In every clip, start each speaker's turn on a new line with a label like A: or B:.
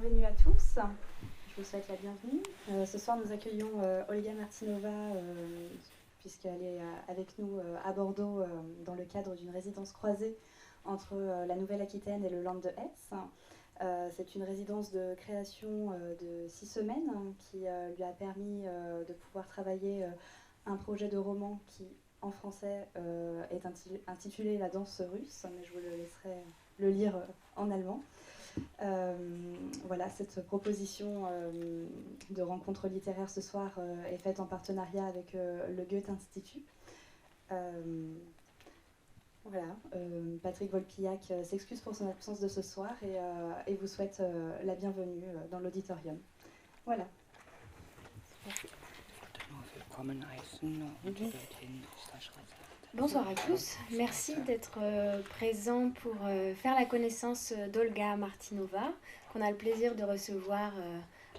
A: bienvenue à tous. Je vous souhaite la bienvenue. Ce soir, nous accueillons Olga Martinova, puisqu'elle est avec nous à Bordeaux dans le cadre d'une résidence croisée entre la Nouvelle-Aquitaine et le Land de Hesse. C'est une résidence de création de 6 semaines qui lui a permis de pouvoir travailler un projet de roman qui, en français, est intitulé La danse russe, mais je vous le laisserai le lire en allemand. Voilà, cette proposition de rencontre littéraire ce soir est faite en partenariat avec le Goethe-Institut. Voilà, Patrick Volpillac s'excuse pour son absence de ce soir et vous souhaite la bienvenue dans l'auditorium. Voilà.
B: Bonsoir à tous, merci d'être présents pour faire la connaissance d'Olga Martinova, qu'on a le plaisir de recevoir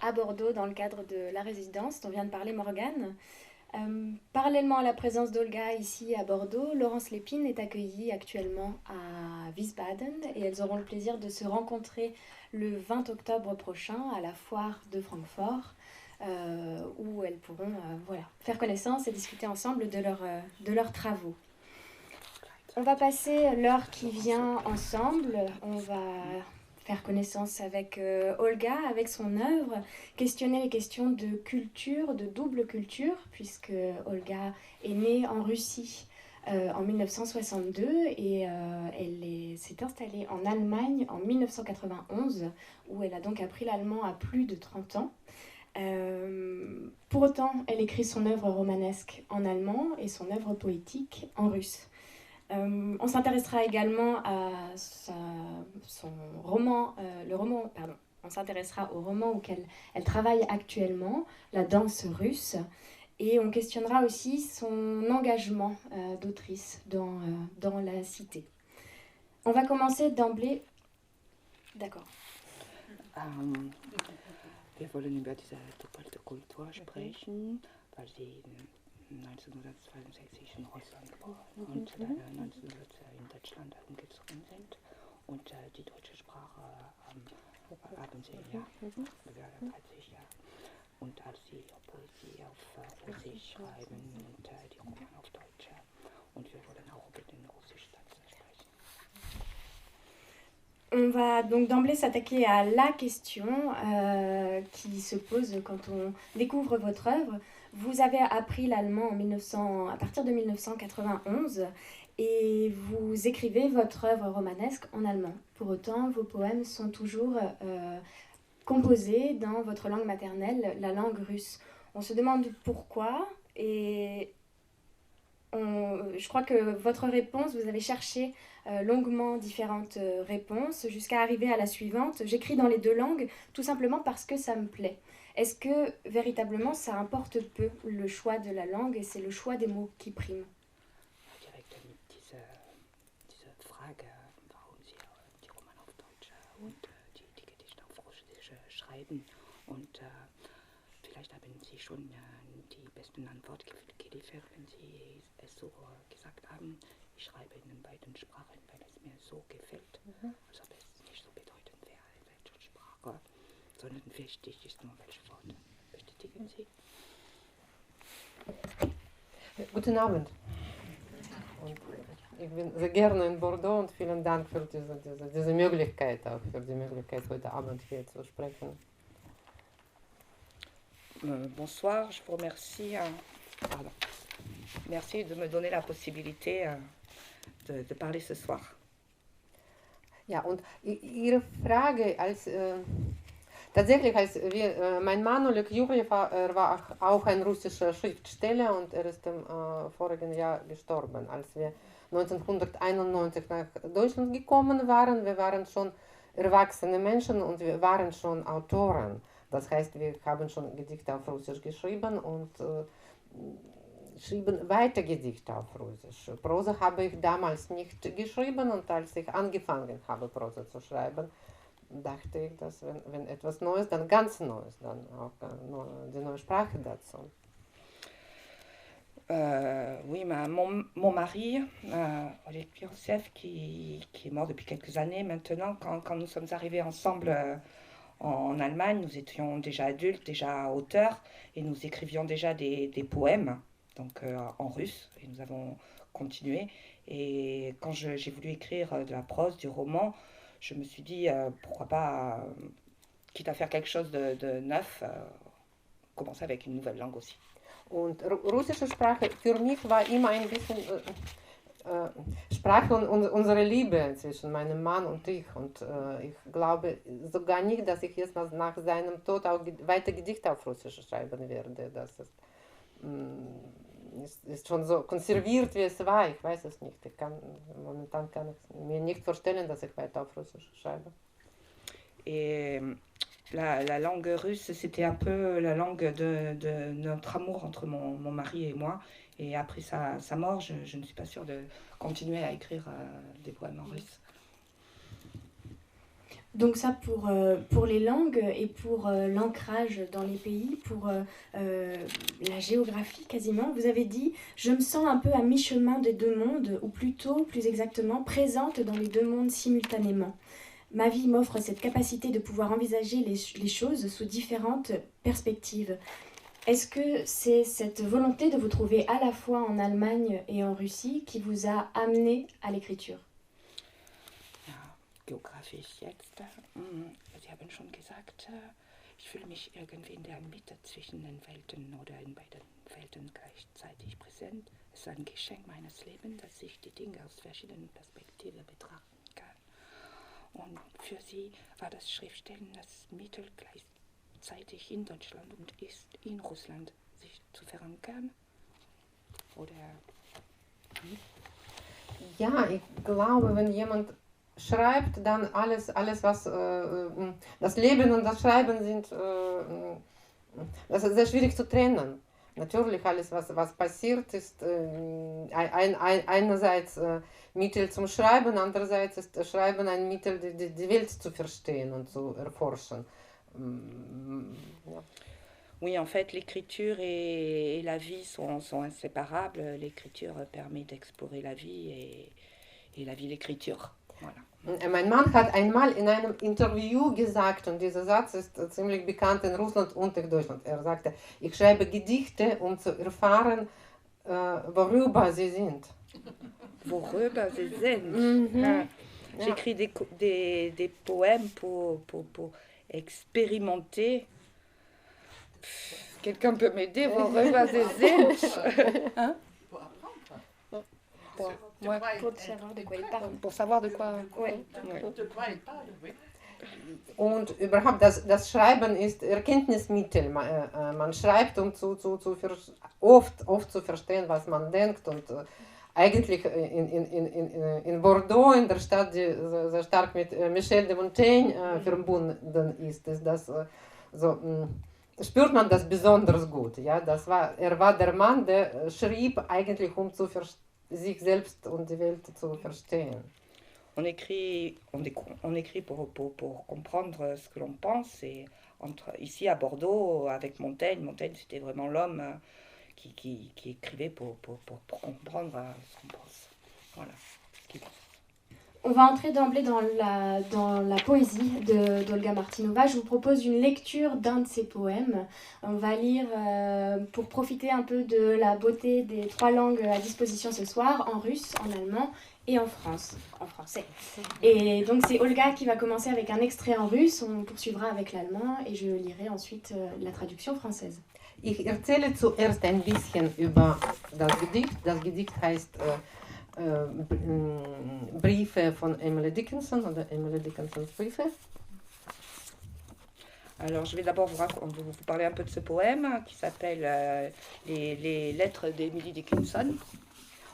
B: à Bordeaux dans le cadre de la résidence dont vient de parler Morgane. Parallèlement à la présence d'Olga ici à Bordeaux, Laurence Lépine est accueillie actuellement à Wiesbaden et elles auront le plaisir de se rencontrer le 20 octobre prochain à la foire de Francfort. Où elles pourront faire connaissance et discuter ensemble de leurs travaux. On va passer l'heure qui vient ensemble, on va faire connaissance avec Olga, avec son œuvre, questionner les questions de culture, de double culture, puisque Olga est née en Russie en 1962 et elle s'est installée en Allemagne en 1991, où elle a donc appris l'allemand à plus de 30 ans. Pour autant, elle écrit son œuvre romanesque en allemand et son œuvre poétique en russe. On s'intéressera également à son roman, on s'intéressera au roman auquel elle travaille actuellement, La danse russe, et on questionnera aussi son engagement d'autrice dans la cité. On va commencer d'emblée. D'accord.
C: Wir wollen über diese doppelte Kultur sprechen, weil sie 1962 in Russland geboren und 1900 in Deutschland umgezogen sind. Und die deutsche Sprache haben sie gewährt 30 Jahre. Und als sie Poesie auf Russisch schreiben und die Romane auf Deutsch. Und wir wollen auch über den russischen Text sprechen.
B: On va donc d'emblée s'attaquer à la question qui se pose quand on découvre votre œuvre. Vous avez appris l'allemand à partir de 1991 et vous écrivez votre œuvre romanesque en allemand. Pour autant, vos poèmes sont toujours composés dans votre langue maternelle, la langue russe. On se demande pourquoi et je crois que votre réponse, vous avez cherché longuement différentes réponses jusqu'à arriver à la suivante. J'écris dans les deux langues tout simplement parce que ça me plaît. Est-ce que véritablement ça importe peu le choix de la langue et c'est le choix des mots qui prime?
C: Direkt diese Frage, warum Sie die Romane auf Deutsch und die Gedichte auf Russisch schreiben. Und vielleicht haben Sie schon die besten Antwort geliefert, wenn Sie es so gesagt haben. Ich schreibe in beiden Sprachen, weil es mir so gefällt. Als ob es nicht so bedeutend wäre, in welcher Sprache, sondern wichtig ist nur welche Worte. Bestätigen Sie?
D: Guten Abend. Und ich bin sehr gerne in Bordeaux und vielen Dank für diese Möglichkeit, auch für die Möglichkeit, heute Abend hier zu sprechen.
C: Bonsoir, je vous remercie. Merci de me donner la possibilité de parler ce soir.
D: Ja, und Ihre Frage, tatsächlich, mein Mann Oleg Jurjew, er war auch ein russischer Schriftsteller und er ist im vorigen Jahr gestorben, als wir 1991 nach Deutschland gekommen waren. Wir waren schon erwachsene Menschen und wir waren schon Autoren. Das heißt, wir haben schon Gedichte auf Russisch geschrieben und schrieben weiter Gedichte auf Russisch. Prosa habe ich damals nicht geschrieben und als ich angefangen habe, Prosa zu schreiben, dachte ich, dass wenn etwas Neues, dann ganz Neues, dann auch die neue Sprache dazu.
C: Oui, mon mari, Oleg Jurjew, qui est mort depuis quelques années maintenant, quand nous sommes arrivés ensemble en Allemagne, nous étions déjà adultes, déjà auteurs, et nous écrivions déjà des poèmes, donc en russe, et nous avons continué. Et quand j'ai voulu écrire de la prose, du roman, je me suis dit, pourquoi pas, quitte à faire quelque chose de neuf, commencer avec une nouvelle langue aussi.
D: Und russische Sprache für mich war immer ein bisschen Sprache unsere Liebe zwischen meinem Mann und ich. Und ich glaube sogar nicht, dass ich jetzt nach seinem Tod auch weiter Gedichte auf Russisch schreiben werde. Das ist schon so konserviert, wie es war. Ich weiß es nicht. Momentan kann ich mir nicht vorstellen, dass ich weiter auf Russisch schreibe.
C: Et la langue russe, c'était un peu la langue de notre amour entre mon mari et moi. Et après sa mort, je ne suis pas sûre de continuer à écrire des poèmes en russe.
B: Donc ça pour les langues et pour l'ancrage dans les pays, pour la géographie quasiment. Vous avez dit « Je me sens un peu à mi-chemin des deux mondes » ou plutôt, plus exactement, présente dans les deux mondes simultanément. Ma vie m'offre cette capacité de pouvoir envisager les choses sous différentes perspectives. Est-ce que c'est cette volonté de vous trouver à la fois en Allemagne et en Russie qui vous a amené à l'écriture?
C: Ja, geografisch jetzt. Sie haben schon gesagt, ich fühle mich irgendwie in der Mitte zwischen den Welten oder in beiden Welten gleichzeitig präsent. Es ist ein Geschenk meines Lebens, dass ich die Dinge aus verschiedenen Perspektiven betrachten kann. Und für sie war das Schriftstellen das Mittel, gleichzeitig in Deutschland und ist in Russland sich zu verankern? Oder?
D: Ja, ich glaube, wenn jemand schreibt, dann alles was das Leben und das Schreiben sind, das ist sehr schwierig zu trennen. Natürlich, alles was passiert ist einerseits Mittel zum Schreiben, andererseits ist das Schreiben ein Mittel, die Welt zu verstehen und zu erforschen. Ja.
C: Oui, en fait, l'écriture et la vie sont inséparables. L'écriture permet d'explorer la vie et la vie l'écriture. Voilà.
D: Mein Mann hat einmal in einem Interview gesagt, und dieser Satz ist ziemlich bekannt in Russland und in Deutschland. Er sagte, ich schreibe Gedichte, um zu erfahren, worüber sie sind.
C: Worüber sie sind. Ja. J'écris des poèmes pour expérimenter. Quelqu'un peut m'aider, worüber sie sind. Hein?
B: Pour savoir de quoi il parle.
C: Pour savoir de quoi.
B: Ouais.
D: Und überhaupt, das Schreiben ist Erkenntnismittel. Man schreibt, um oft zu verstehen, was man denkt. Und eigentlich in Bordeaux, in der Stadt, die sehr stark mit Michel de Montaigne verbunden ist das so, spürt man das besonders gut. Ja? Er war der Mann, der schrieb eigentlich, um sich selbst und die Welt zu verstehen.
C: On écrit pour comprendre ce que l'on pense. Et ici à Bordeaux, avec Montaigne, c'était vraiment l'homme qui écrivait pour comprendre ce qu'on pense. Voilà.
B: On va entrer d'emblée dans la poésie d'Olga Martinova. Je vous propose une lecture d'un de ses poèmes. On va lire, pour profiter un peu de la beauté des trois langues à disposition ce soir, en russe, en allemand et en français. Et donc c'est Olga qui va commencer avec un extrait en russe, on poursuivra avec l'allemand et je lirai ensuite la traduction française.
D: Ich erzähle zuerst ein bisschen über das Gedicht. Das Gedicht heißt Briefe von Emily Dickinson oder Emily Dickinsons Briefe.
C: Alors je vais d'abord vous parler un peu de ce poème qui s'appelle les lettres d'Emily Dickinson.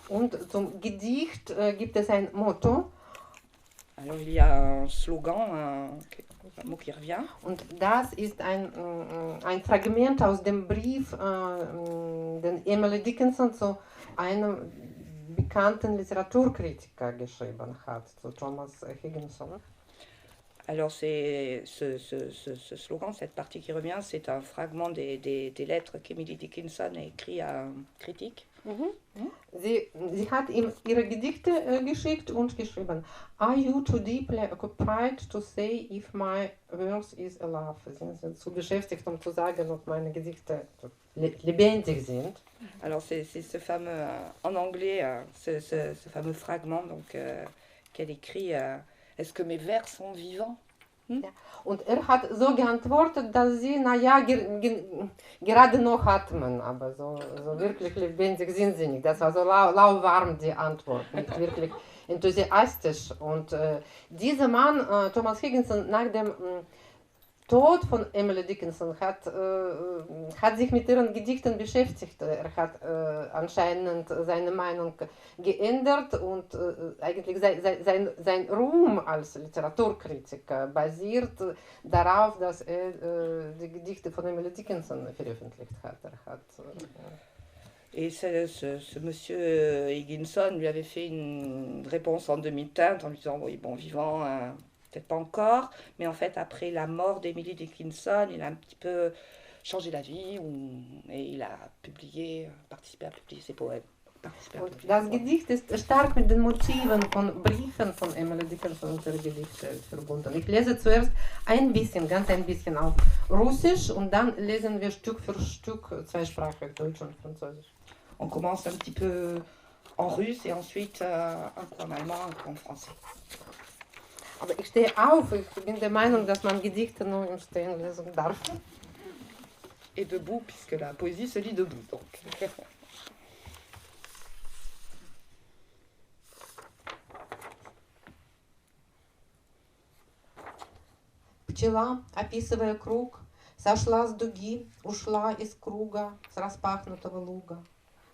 D: Und zum Gedicht gibt es ein Motto.
C: Alors il y a un slogan, un mot qui revient.
D: Und das ist ein Fragment aus dem Brief, den Emily Dickinson zu einem bekannten Literaturkritiker geschrieben hat, zu Thomas Higginson.
C: Alors ce slogan, cette partie qui revient, c'est un fragment des lettres qu'Emily Dickinson a écrit à un critique.
D: Sie hat ihm ihre Gedichte geschickt und geschrieben, Are you too deeply occupied to say if my verse is alive? Sind Sie zu beschäftigt, um zu sagen, ob meine Gedichte lebendig sind?
C: Alors c'est ce fameux, en anglais, ce fameux fragment donc, qu'elle écrit, est-ce que mes vers sont vivants?
D: Ja. Und hat so geantwortet, dass sie, naja, gerade noch atmen, aber so wirklich lebendig sind sie nicht. Das war so lauwarm die Antwort, nicht wirklich enthusiastisch. Und dieser Mann, Thomas Higginson, nach dem Tod von Emily Dickinson hat sich mit ihren Gedichten beschäftigt. Hat anscheinend seine Meinung geändert und eigentlich sein Ruhm als Literaturkritiker basiert darauf, dass die Gedichte von Emily Dickinson veröffentlicht hat.
C: Et ce monsieur Higginson lui avait fait une réponse en demi-teinte en lui disant oui, bon, vivant, peut-être pas encore, mais en fait, après la mort d'Emily Dickinson, il a un petit peu changé d'avis et il a participé à publier ses poèmes.
D: Das Gedicht ist stark mit den Motiven von Briefen von Emily Dickinson und der Gedichte verbunden. Ich lese zuerst ganz ein bisschen auf Russisch und dann lesen wir Stück für Stück zweisprachig, Deutsch und Französisch.
C: On commence un petit peu en russe et ensuite un coup en allemand, un coup en français.
D: Aber ich stehe auf, ich bin der Meinung, dass man Gedichte nur im Stehen lesen darf.
C: Et debout, puisque la poésie se lit debout, donc.
D: Пчела, описывая круг, сошла с дуги, ушла из круга с распахнутого луга.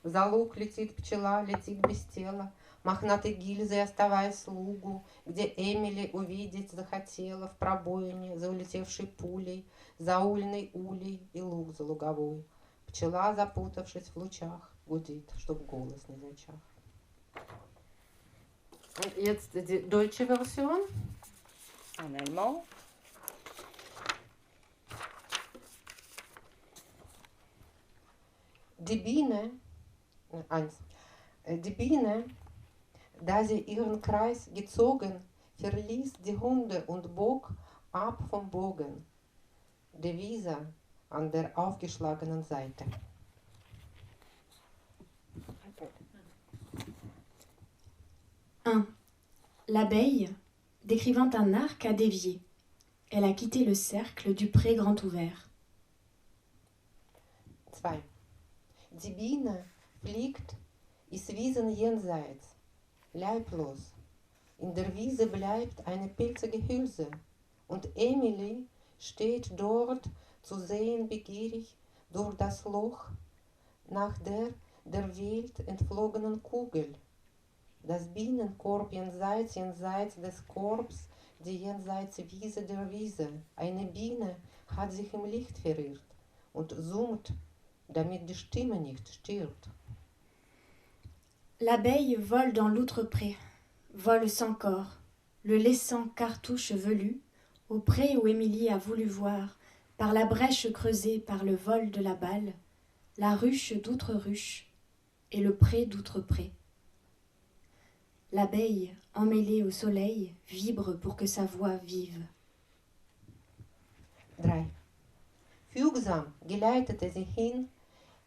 D: За луг летит пчела, летит без тела, мохнатой гильзой оставаясь лугу, где Эмили увидеть захотела в пробоине за улетевшей пулей, за ульной улей и луг за луговой. Пчела, запутавшись в лучах, гудит, чтоб голос не зачах. Und jetzt die deutsche Version.
C: En allemand.
D: Die Biene, da sie ihren Kreis gezogen, verließ die Hunde und bog ab vom Bogen. Devise an der aufgeschlagenen Seite.
B: L'abeille, décrivant un arc, a dévié. Elle a quitté le cercle du pré grand ouvert.
D: 2. Die Biene fliegt, ist Wiesen jenseits, leiblos. In der Wiese bleibt eine pilzige Hülse und Emily steht dort zu sehen begierig durch das Loch nach der Welt entflogenen Kugel. Das Bienenkorb jenseits des Korbs, die jenseits Wiese der Wiese. Eine Biene hat sich im Licht verirrt und summt, damit die Stimme nicht stirbt.
B: L'abeille vole dans l'outre-pré, vole sans corps, le laissant cartouche velue, au pré où Émilie a voulu voir, par la brèche creusée par le vol de la balle, la ruche d'outre-ruche et le pré d'outre-pré. L'abeille, emmêlée au soleil, vibre pour que sa voix vive.
D: 3. Fügsam geleitete sie hin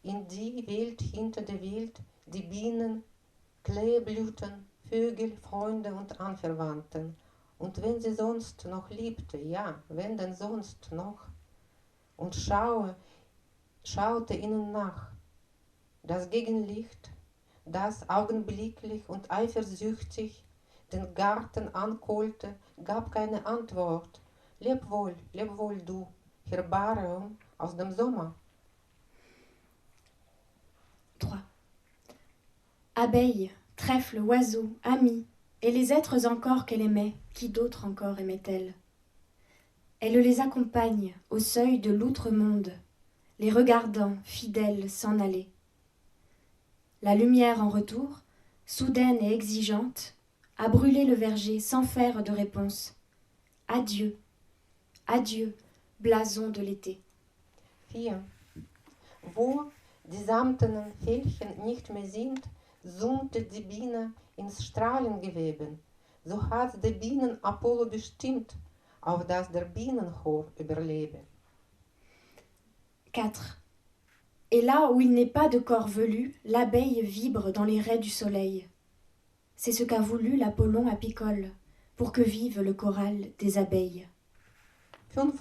D: in die Welt hinter der Welt, die Bienen, Kleeblüten, Vögel, Freunde und Anverwandten. Und wenn sie sonst noch liebte, ja, wenn denn sonst noch, und schaute ihnen nach. Das Gegenlicht, das augenblicklich und eifersüchtig den Garten ankohlte, gab keine Antwort. Leb wohl du, Herbarium aus dem Sommer.
B: 3. Abeilles, trèfles, oiseaux, amis, et les êtres encore qu'elle aimait, qui d'autres encore aimait-elle? Elle les accompagne au seuil de l'outre-monde, les regardant, fidèles, s'en aller. La lumière en retour, soudaine et exigeante, a brûlé le verger sans faire de réponse. Adieu, adieu, blason de l'été.
D: 4. Wo die samtenen Fällchen nicht mehr sind, summte die Biene ins Strahlengewebe. So hat der Bienen Apollo bestimmt, auf dass der Bienenchor überlebe.
B: 4. Et là où il n'est pas de corps velu, l'abeille vibre dans les raies du soleil. C'est ce qu'a voulu l'Apollon apicole, pour que vive le choral des abeilles.
D: 5.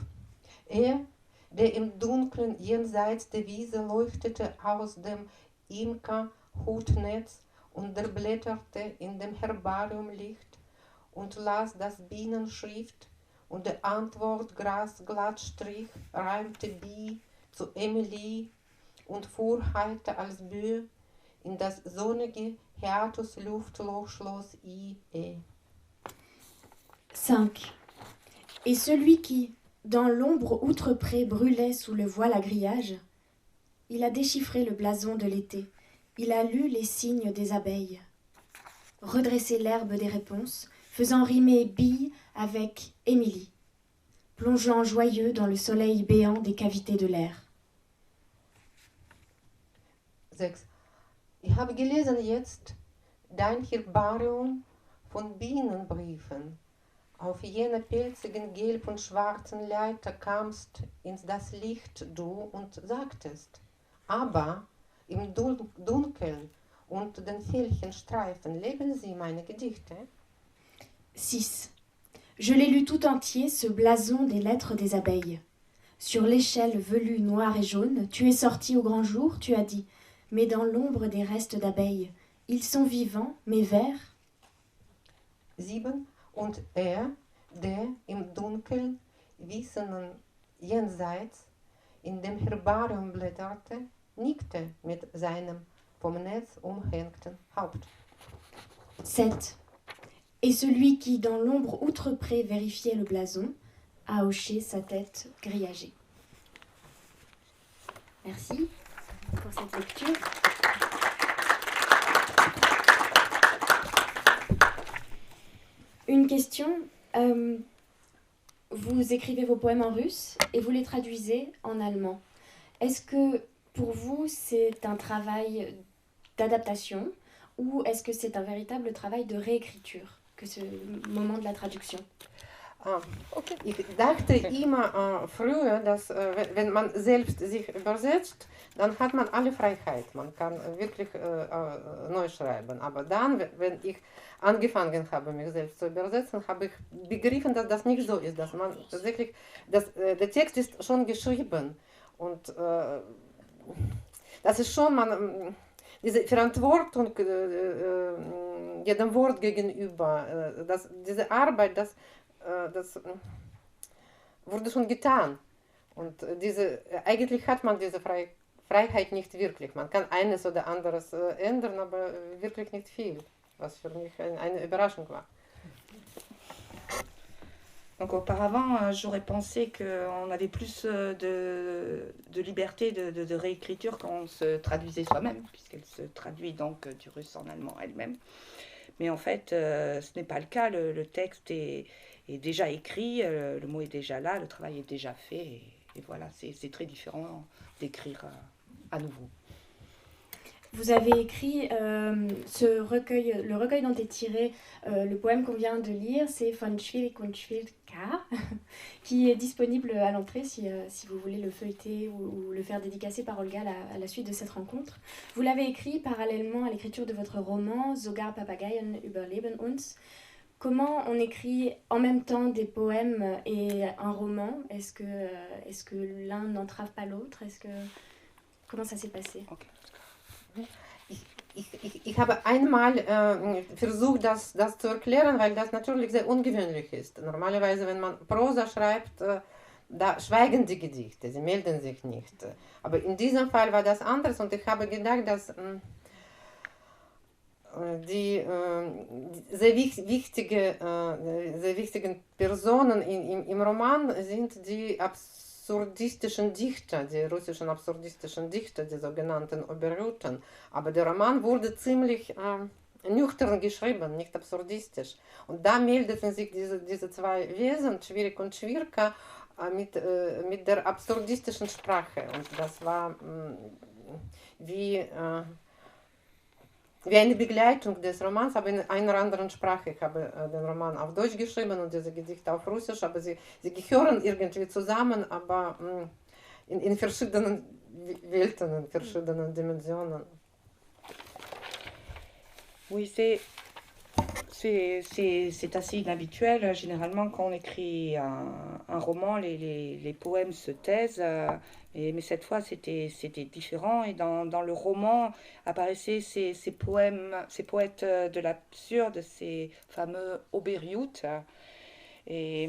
D: Der im Dunkeln jenseits der Wiese leuchtete aus dem Imker-Hutnetz und der blätterte in dem Herbariumlicht und las das Bienenschrift und der Antwort glatt strich, reimte Bi zu Emilie und fuhr heiter als Böe in das sonnige Hiatusluftlochschloss I.E.
B: 5. Et celui qui, dans l'ombre outreprès, brûlait sous le voile à grillage, il a déchiffré le blason de l'été, il a lu les signes des abeilles, redressé l'herbe des réponses, faisant rimer bille avec Émilie, plongeant joyeux dans le soleil béant des cavités de l'air.
D: 6. Ich habe gelesen jetzt dein Herbarium von Bienenbriefen. Auf jener pelzigen gelb und schwarzen Leiter kamst ins das Licht du und sagtest, aber im Dunkeln unter den Veilchenstreifen leben sie meine Gedichte.
B: 6. Je l'ai lu tout entier, ce blason des lettres des abeilles. Sur l'échelle velue noire et jaune, tu es sorti au grand jour, tu as dit, mais dans l'ombre des restes d'abeilles, ils sont vivants, mais verts.
D: 7. Und der im Dunkeln wissenen Jenseits in dem Herbarium blätterte, nickte mit seinem vom Netz umhängten Haupt.
B: 7. Et celui qui, dans l'ombre outreprès, vérifiait le blason, a hoché sa tête grillagée. Merci pour cette lecture. Une question. Vous écrivez vos poèmes en russe et vous les traduisez en allemand. Est-ce que pour vous c'est un travail d'adaptation ou est-ce que c'est un véritable travail de réécriture que ce moment de la traduction?
D: Okay. Ich dachte immer früher, dass wenn man selbst sich übersetzt, dann hat man alle Freiheit. Man kann wirklich neu schreiben. Aber dann, wenn ich angefangen habe, mich selbst zu übersetzen, habe ich begriffen, dass das nicht so ist. Dass man tatsächlich, der Text ist schon geschrieben. Und das ist schon, diese Verantwortung jedem Wort gegenüber, diese Arbeit, das wurde schon getan. Und eigentlich hat man diese Freiheit nicht wirklich. Man kann eines oder anderes ändern, aber wirklich nicht viel, was für mich eine Überraschung war.
C: Donc auparavant, j'aurais pensé qu'on avait plus de liberté de réécriture quand on se traduisait soi-même, puisqu'elle se traduit donc du russe en allemand elle-même. Mais en fait, ce n'est pas le cas. Le texte est déjà écrit, le mot est déjà là, le travail est déjà fait. Et voilà, c'est très différent d'écrire à nouveau.
B: Vous avez écrit le recueil dont est tiré le poème qu'on vient de lire, c'est Von Schwierig und Schwilka, qui est disponible à l'entrée si vous voulez le feuilleter ou le faire dédicacer par Olga à la suite de cette rencontre. Vous l'avez écrit parallèlement à l'écriture de votre roman Sogar Papageien überleben uns. Comment on écrit en même temps des poèmes et un roman? Est-ce que l'un n'entrave pas l'autre? Comment ça s'est passé?
C: Okay.
D: Ich habe einmal versucht, das zu erklären, weil das natürlich sehr ungewöhnlich ist. Normalerweise, wenn man Prosa schreibt, da schweigen die Gedichte, sie melden sich nicht. Aber in diesem Fall war das anders und ich habe gedacht, dass die sehr wichtigen Personen im Roman sind die absurdistischen Dichter, die russischen absurdistischen Dichter, die sogenannten Oberuten. Aber der Roman wurde ziemlich nüchtern geschrieben, nicht absurdistisch. Und da meldeten sich diese zwei Wesen, Schwierig und Schwirka, mit der absurdistischen Sprache. Und das war wie eine Begleitung des Romans, aber in einer anderen Sprache. Ich habe den Roman auf Deutsch geschrieben und diese Gedichte auf Russisch, aber sie gehören irgendwie zusammen, aber in verschiedenen Welten, in verschiedenen Dimensionen.
C: Oui, c'est assez inhabituel. Généralement, quand on écrit un roman, les poèmes se taisent. Mais cette fois, c'était différent. Et dans le roman apparaissaient ces poètes de l'absurde, ces fameux Oberjud. Et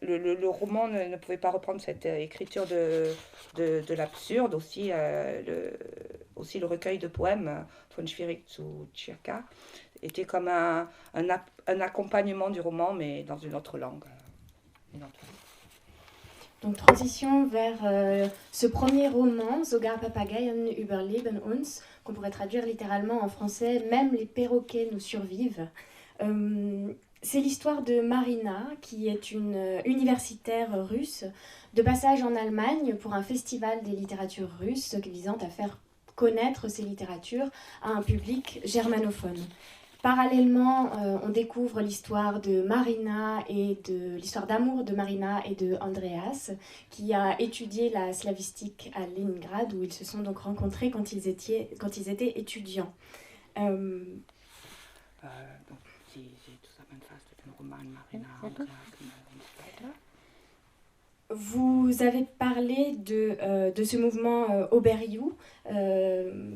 C: le roman ne pouvait pas reprendre cette écriture de l'absurde. Aussi, le recueil de poèmes von Schwierig zu Circa était comme un accompagnement du roman, mais dans une autre langue.
B: Donc transition vers ce premier roman, Sogar Papageien überleben uns, qu'on pourrait traduire littéralement en français, même les perroquets nous survivent. C'est l'histoire de Marina, qui est une universitaire russe, de passage en Allemagne pour un festival des littératures russes visant à faire connaître ces littératures à un public germanophone. Parallèlement, on découvre l'histoire de Marina et de l'histoire d'amour de Marina et de Andreas, qui a étudié la slavistique à Leningrad, où ils se sont donc rencontrés quand ils étaient étudiants. Vous avez parlé de ce mouvement Oberjud,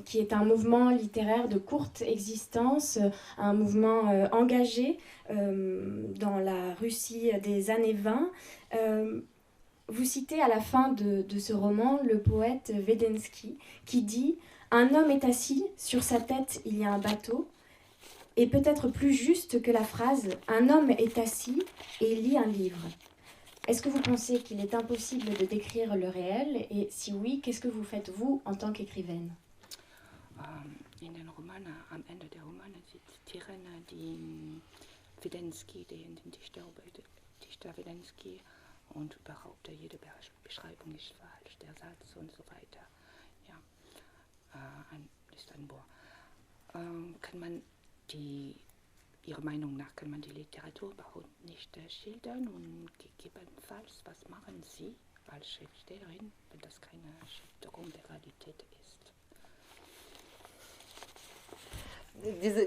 B: qui est un mouvement littéraire de courte existence, un mouvement engagé dans la Russie des années 20. Vous citez à la fin de ce roman le poète Vedensky qui dit « Un homme est assis, sur sa tête il y a un bateau ». Et peut-être plus juste que la phrase « Un homme est assis et il lit un livre ». Est-ce que vous pensez qu'il est impossible de décrire le réel? Et si oui, qu'est-ce que vous faites, vous, en tant qu'écrivaine?
C: In den Romanen, am Ende der Romane zitieren die Vedensky, den Dichter Vedensky, und überhaupt jede Beschreibung ist falsch, der Satz und so weiter. Ja, ist ein Bohr. Kann man Ihrer Meinung nach kann man die Literatur überhaupt nicht schildern und gegebenenfalls, was machen Sie als Schriftstellerin, wenn das keine Schilderung der Realität ist?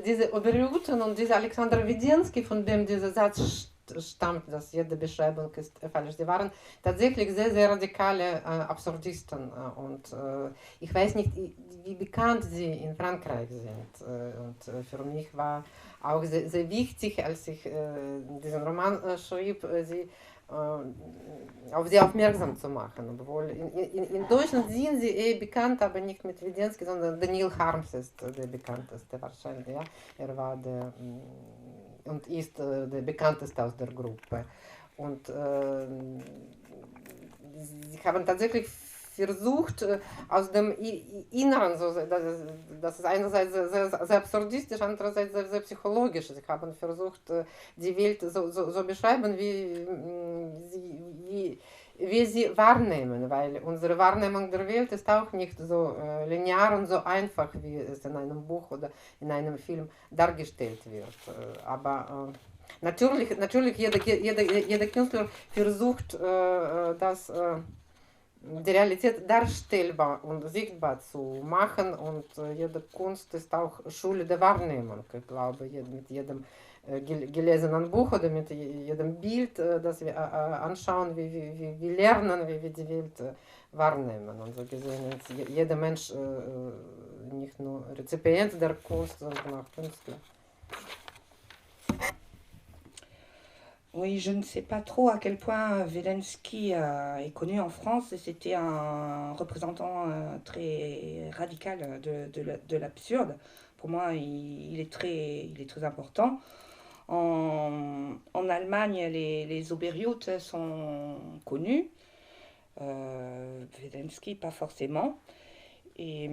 D: Diese Oberjud und dieser Alexander Vedensky, von dem dieser Satz stammt, dass jede Beschreibung ist falsch. Sie waren tatsächlich sehr, sehr radikale Absurdisten und ich weiß nicht, wie bekannt sie in Frankreich sind. Und für mich war auch sehr, sehr wichtig, als ich diesen Roman schrieb, auf sie aufmerksam zu machen. Obwohl in Deutschland sind sie bekannt, aber nicht mit Vedensky, sondern Daniel Harms ist der bekannteste wahrscheinlich. Ja? Er war der und ist der bekannteste aus der Gruppe. Und sie haben tatsächlich versucht, aus dem Inneren, so, das ist einerseits sehr absurdistisch, andererseits sehr, sehr psychologisch. Sie haben versucht, die Welt so beschreiben, wie sie wahrnehmen, weil unsere Wahrnehmung der Welt ist auch nicht so linear und so einfach, wie es in einem Buch oder in einem Film dargestellt wird. Aber natürlich jeder Künstler versucht, die Realität darstellbar und sichtbar zu machen und jede Kunst ist auch Schule der Wahrnehmung. Ich glaube, mit jedem gelesenen Buch oder mit jedem Bild, das wir anschauen, wie wir lernen, wie wir die Welt wahrnehmen. Und so gesehen ist jeder Mensch nicht nur Rezipient der Kunst, sondern auch Künstler.
C: Oui, je ne sais pas trop à quel point Vedensky est connu en France. C'était un représentant très radical de l'absurde. Pour moi, il est très important. En Allemagne, les Oberjud sont connus. Vedensky, pas forcément. Et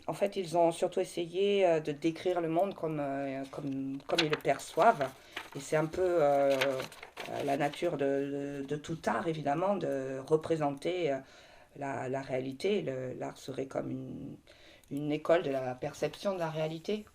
C: en fait, ils ont surtout essayé de décrire le monde comme ils le perçoivent. Et c'est un peu la nature de tout art, évidemment, de représenter la réalité. L'art serait comme une école de la perception de la réalité.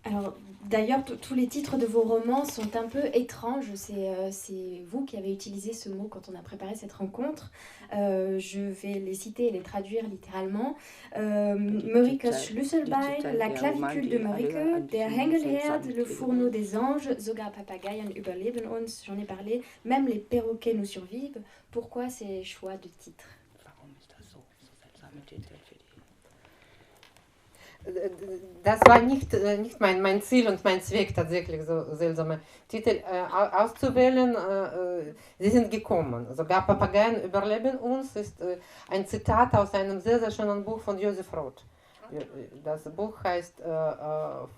B: Alors, d'ailleurs, tous les titres de vos romans sont un peu étranges. C'est vous qui avez utilisé ce mot quand on a préparé cette rencontre. Je vais les citer et les traduire littéralement. Mörikes Schlüsselbein, la clavicule de Mörike, der Hengelherd, le fourneau des anges, sogar Papageien überleben uns, j'en ai parlé, même les perroquets nous survivent. Pourquoi ces choix de titres?
C: Warum ist das so seltsame Titel für die?
D: Das war nicht mein Ziel und mein Zweck, tatsächlich so seltsame Titel auszuwählen. Sie sind gekommen. Sogar Papageien überleben uns ist ein Zitat aus einem sehr, sehr schönen Buch von Josef Roth. Das Buch heißt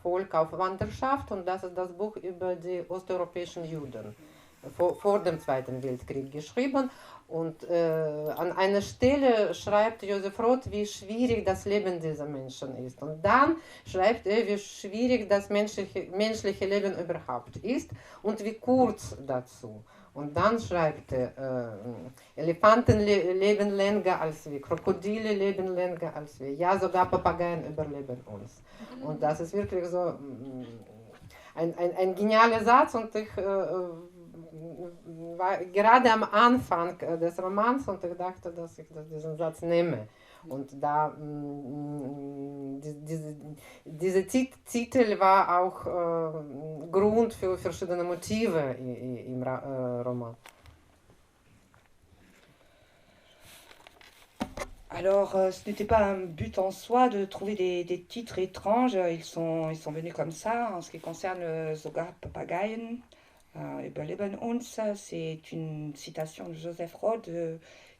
D: Volk auf Wanderschaft und das ist das Buch über die osteuropäischen Juden vor dem Zweiten Weltkrieg geschrieben. Und an einer Stelle schreibt Josef Roth, wie schwierig das Leben dieser Menschen ist. Und dann schreibt er, wie schwierig das menschliche Leben überhaupt ist und wie kurz dazu. Und dann schreibt er, Elefanten leben länger als wir, Krokodile leben länger als wir, ja, sogar Papageien überleben uns. Und das ist wirklich so ein genialer Satz und ich war gerade am Anfang des Romans und ich dachte, dass ich diesen Satz nehme. Und da dieser Titel war auch Grund für verschiedene Motive im Roman.
C: Alors, ce n'était pas un but en soi de trouver des titres étranges. Ils sont venus comme ça. En ce qui concerne Sogar Papageien, Überleben uns, c'est une citation de Joseph Roth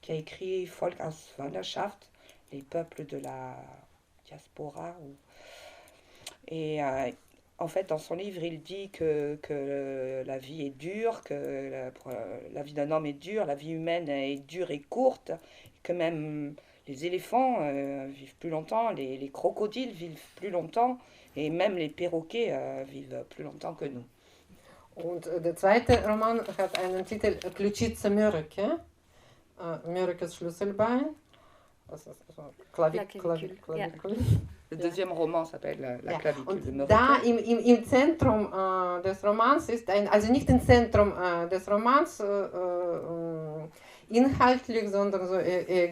C: qui a écrit Volk aus Wanderschaft, les peuples de la diaspora. Et en fait, dans son livre, il dit que la vie est dure, que la vie d'un homme est dure, la vie humaine est dure et courte, que même les éléphants vivent plus longtemps, les crocodiles vivent plus longtemps, et même les perroquets vivent plus longtemps que nous.
D: Und der zweite Roman hat einen Titel Ключица Mörike, Mörikes Schlüsselbein. Das ist so Clavicule.
C: Le deuxième roman s'appelle La clavicule de Mörike.
D: Da im Zentrum des Romans ist also nicht im Zentrum des Romans inhaltlich, sondern so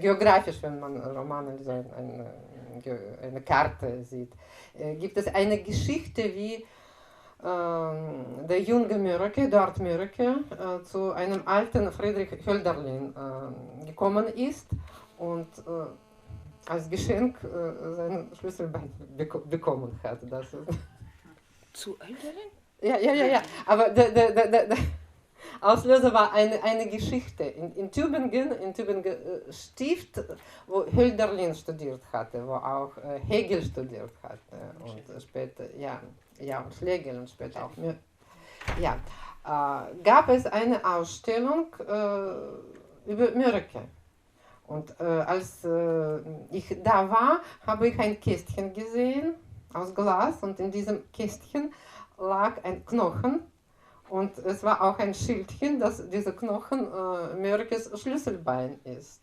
D: geografisch, wenn man Romane so eine Karte sieht, gibt es eine Geschichte, wie der junge Mörike, dort Mörike, zu einem alten Friedrich Hölderlin gekommen ist und als Geschenk sein Schlüsselbein bekommen hat. Das
C: Zu Hölderlin?
D: Ja. Aber der Auslöser war eine Geschichte in Tübingen Stift, wo Hölderlin studiert hatte, wo auch Hegel studiert hatte und später, und Schlegel und später auch mir. Gab es eine Ausstellung über Mörike. Und als ich da war, habe ich ein Kästchen gesehen aus Glas und in diesem Kästchen lag ein Knochen und es war auch ein Schildchen, dass dieser Knochen Mörikes Schlüsselbein ist.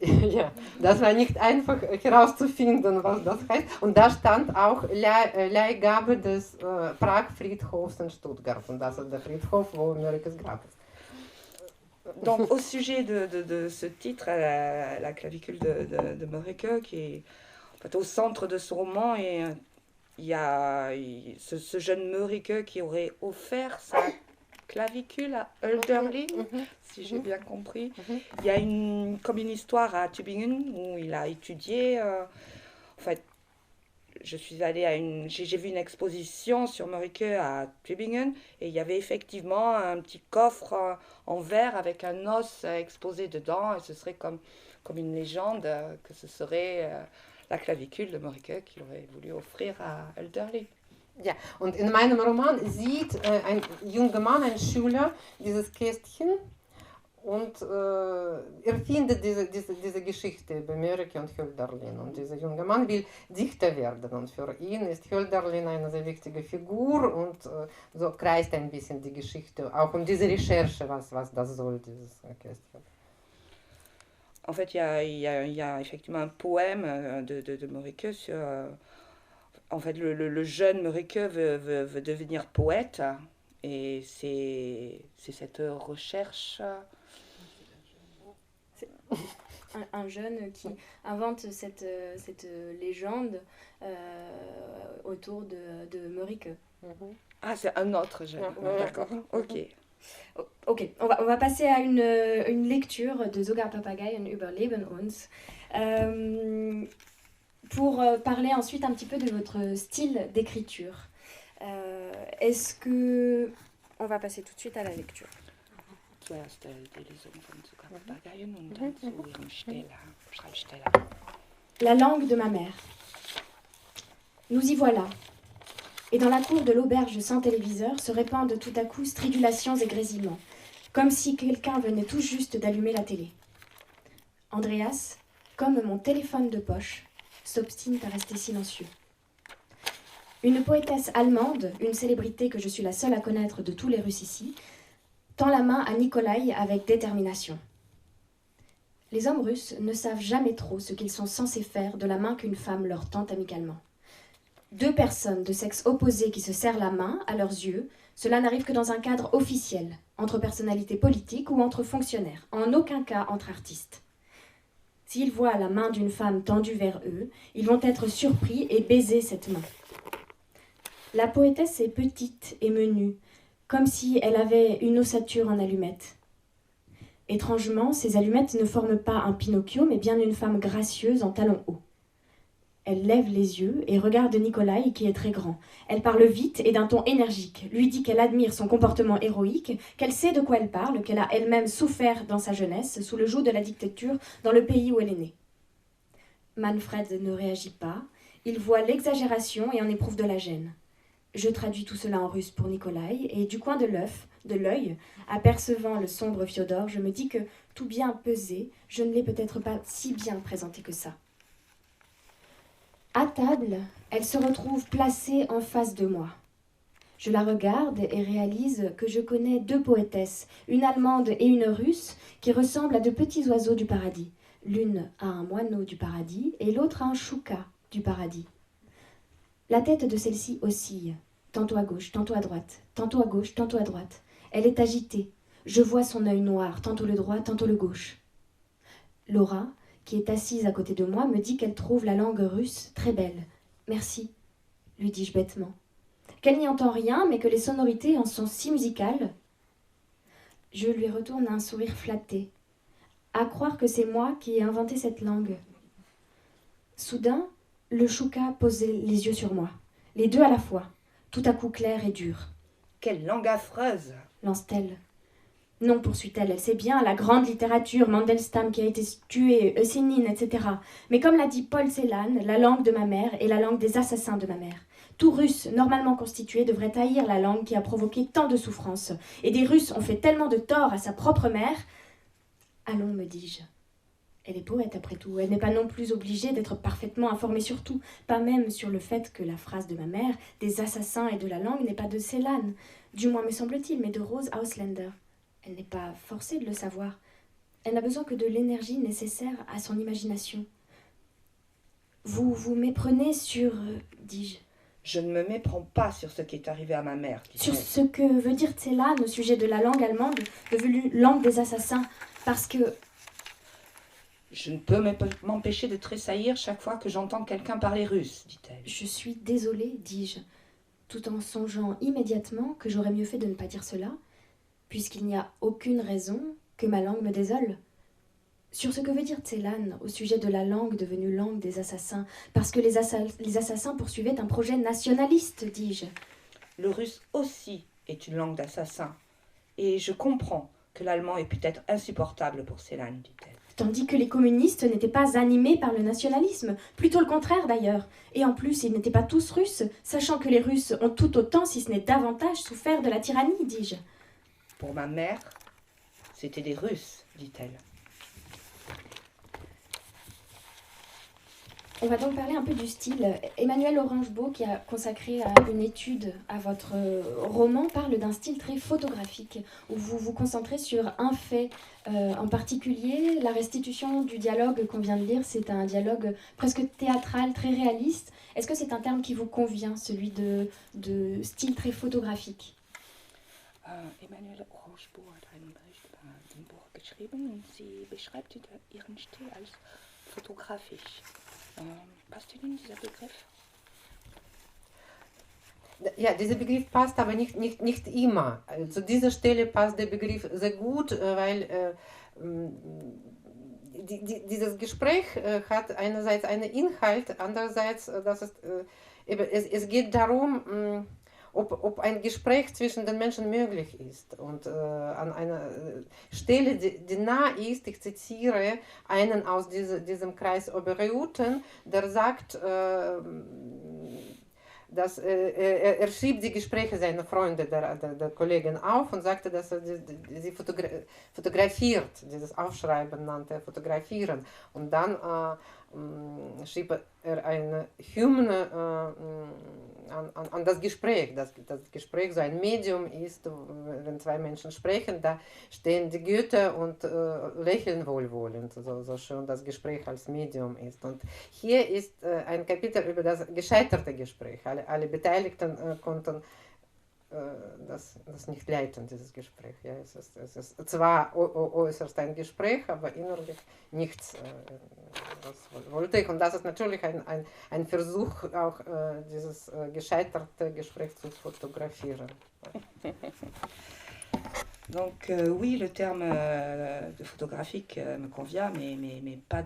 D: Ja, das war nicht einfach herauszufinden, was das heißt. Und da stand auch Leihgabe des Prag-Friedhofs in Stuttgart. Und das ist der Friedhof, wo Mörikes Grab ist.
C: Donc, au sujet de ce titre, la clavicule de Mörike, qui est en fait, au centre de ce roman, et il y a ce jeune Mörike qui aurait offert sa clavicule à Hölderlin, si j'ai bien compris. Il y a comme une histoire à Tübingen où il a étudié. En fait, je suis allée j'ai vu une exposition sur Mörike à Tübingen et il y avait effectivement un petit coffre en verre avec un os exposé dedans et ce serait comme une légende que ce serait la clavicule de Mörike qu'il aurait voulu offrir à Hölderlin.
D: Ja, und in meinem Roman sieht ein junger Mann, ein Schüler, dieses Kästchen Und erfindet diese Geschichte über Mörike und Hölderlin. Und dieser junge Mann will Dichter werden. Und für ihn ist Hölderlin eine sehr wichtige Figur. Und so kreist ein bisschen die Geschichte, auch um diese Recherche, was das soll, dieses Orchester.
C: En fait, il y a effectivement un poème de Mörike sur... en fait, le jeune Mörike veut devenir poète. Et c'est cette recherche...
B: Un jeune qui invente cette légende autour de Mörike.
C: Ah, c'est un autre jeune. D'accord, ok.
B: Ok, on va passer à une lecture de Sogar Papageien überleben uns. Pour parler ensuite un petit peu de votre style d'écriture. Est-ce que... On va passer tout de suite à la lecture.
C: Zuerst die Lesung von Sogar Papageien und dann zu ihrem Schreibsteller.
B: La langue de ma mère. Nous y voilà. Et dans la cour de l'auberge sans téléviseur se répandent tout à coup stridulations et grésillements, comme si quelqu'un venait tout juste d'allumer la télé. Andreas, comme mon téléphone de poche, s'obstine à rester silencieux. Une poétesse allemande, une célébrité que je suis la seule à connaître de tous les Russes ici, tend la main à Nikolai avec détermination. Les hommes russes ne savent jamais trop ce qu'ils sont censés faire de la main qu'une femme leur tend amicalement. Deux personnes de sexe opposé qui se serrent la main, à leurs yeux, cela n'arrive que dans un cadre officiel, entre personnalités politiques ou entre fonctionnaires, en aucun cas entre artistes. S'ils voient la main d'une femme tendue vers eux, ils vont être surpris et baiser cette main. La poétesse est petite et menue, comme si elle avait une ossature en allumettes. Étrangement, ces allumettes ne forment pas un Pinocchio, mais bien une femme gracieuse en talons hauts. Elle lève les yeux et regarde Nikolai, qui est très grand. Elle parle vite et d'un ton énergique, lui dit qu'elle admire son comportement héroïque, qu'elle sait de quoi elle parle, qu'elle a elle-même souffert dans sa jeunesse, sous le joug de la dictature, dans le pays où elle est née. Manfred ne réagit pas, il voit l'exagération et en éprouve de la gêne. Je traduis tout cela en russe pour Nikolai, et du coin de l'œil, apercevant le sombre Fiodor, je me dis que, tout bien pesé, je ne l'ai peut-être pas si bien présenté que ça. À table, elle se retrouve placée en face de moi. Je la regarde et réalise que je connais deux poétesses, une allemande et une russe, qui ressemblent à de petits oiseaux du paradis. L'une à un moineau du paradis et l'autre à un chouka du paradis. La tête de celle-ci oscille, tantôt à gauche, tantôt à droite, tantôt à gauche, tantôt à droite. Elle est agitée. Je vois son œil noir, tantôt le droit, tantôt le gauche. Laura, qui est assise à côté de moi, me dit qu'elle trouve la langue russe très belle. Merci, lui dis-je bêtement. Qu'elle n'y entend rien, mais que les sonorités en sont si musicales. Je lui retourne un sourire flatté. À croire que c'est moi qui ai inventé cette langue. Soudain, le chouka pose les yeux sur moi, les deux à la fois, tout à coup clair et dur.
C: « Quelle langue affreuse !»
B: lance-t-elle. Non, poursuit-elle, elle sait bien, la grande littérature, Mandelstam qui a été tué, Eusénine, etc. Mais comme l'a dit Paul Celan, la langue de ma mère est la langue des assassins de ma mère. Tout Russe, normalement constitué, devrait haïr la langue qui a provoqué tant de souffrances. Et des Russes ont fait tellement de tort à sa propre mère. Allons, me dis-je. Elle est poète après tout, elle n'est pas non plus obligée d'être parfaitement informée sur tout, pas même sur le fait que la phrase de ma mère, des assassins et de la langue, n'est pas de Celan, du moins me semble-t-il, mais de Rose Auslander. Elle n'est pas forcée de le savoir. Elle n'a besoin que de l'énergie nécessaire à son imagination. Vous vous méprenez sur... dis-je.
C: Je ne me méprends pas sur ce qui est arrivé à ma mère.
B: Sur ce que veut dire Celan au sujet de la langue allemande, devenue langue des assassins, parce que...
C: Je ne peux m'empêcher de tressaillir chaque fois que j'entends quelqu'un parler russe, dit-elle.
B: Je suis désolée, dis-je, tout en songeant immédiatement que j'aurais mieux fait de ne pas dire cela, puisqu'il n'y a aucune raison que ma langue me désole. Sur ce que veut dire Celan au sujet de la langue devenue langue des assassins, parce que les assassins poursuivaient un projet nationaliste, dis-je.
C: Le russe aussi est une langue d'assassin, et je comprends que l'allemand est peut-être insupportable pour Celan, dit-elle.
B: Tandis que les communistes n'étaient pas animés par le nationalisme, plutôt le contraire d'ailleurs. Et en plus, ils n'étaient pas tous russes, sachant que les Russes ont tout autant, si ce n'est davantage, souffert de la tyrannie, dis-je.
C: Pour ma mère, c'était des Russes, dit-elle.
B: On va donc parler un peu du style. Emmanuel Orangebeau, qui a consacré une étude à votre roman, parle d'un style très photographique, où vous vous concentrez sur un fait en particulier. La restitution du dialogue qu'on vient de lire, c'est un dialogue presque théâtral, très réaliste. Est-ce que c'est un terme qui vous convient, celui de style très photographique?
C: Emmanuel Orangebeau hat einen Bericht über ein Buch geschrieben und sie beschreibt ihren Stil als fotografisch. Passt Ihnen dieser Begriff?
D: Ja, dieser Begriff passt aber nicht immer. Zu dieser Stelle passt der Begriff sehr gut, weil dieses Gespräch hat einerseits einen Inhalt, andererseits, es geht darum, ob ein Gespräch zwischen den Menschen möglich ist. Und an einer Stelle, die nah ist, ich zitiere einen aus diesem Kreis Oberreuten, der sagt, dass er schrieb die Gespräche seiner Freunde, der Kollegen auf und sagte, dass er sie fotografiert, dieses Aufschreiben nannte er fotografieren. Und dann schrieb er eine Hymne an das Gespräch. Das Gespräch so ein Medium ist, wenn zwei Menschen sprechen, da stehen die Götter und lächeln wohlwollend, so schön das Gespräch als Medium ist. Und hier ist ein Kapitel über das gescheiterte Gespräch. Alle Beteiligten konnten das nicht leiten, dieses Gespräch. Ja, es ist zwar äußerst ein Gespräch, aber innerlich nichts. Das wollte ich. Und das ist natürlich ein Versuch, auch dieses gescheiterte Gespräch zu fotografieren.
C: Donc oui, le terme de photographique me convient, mais pas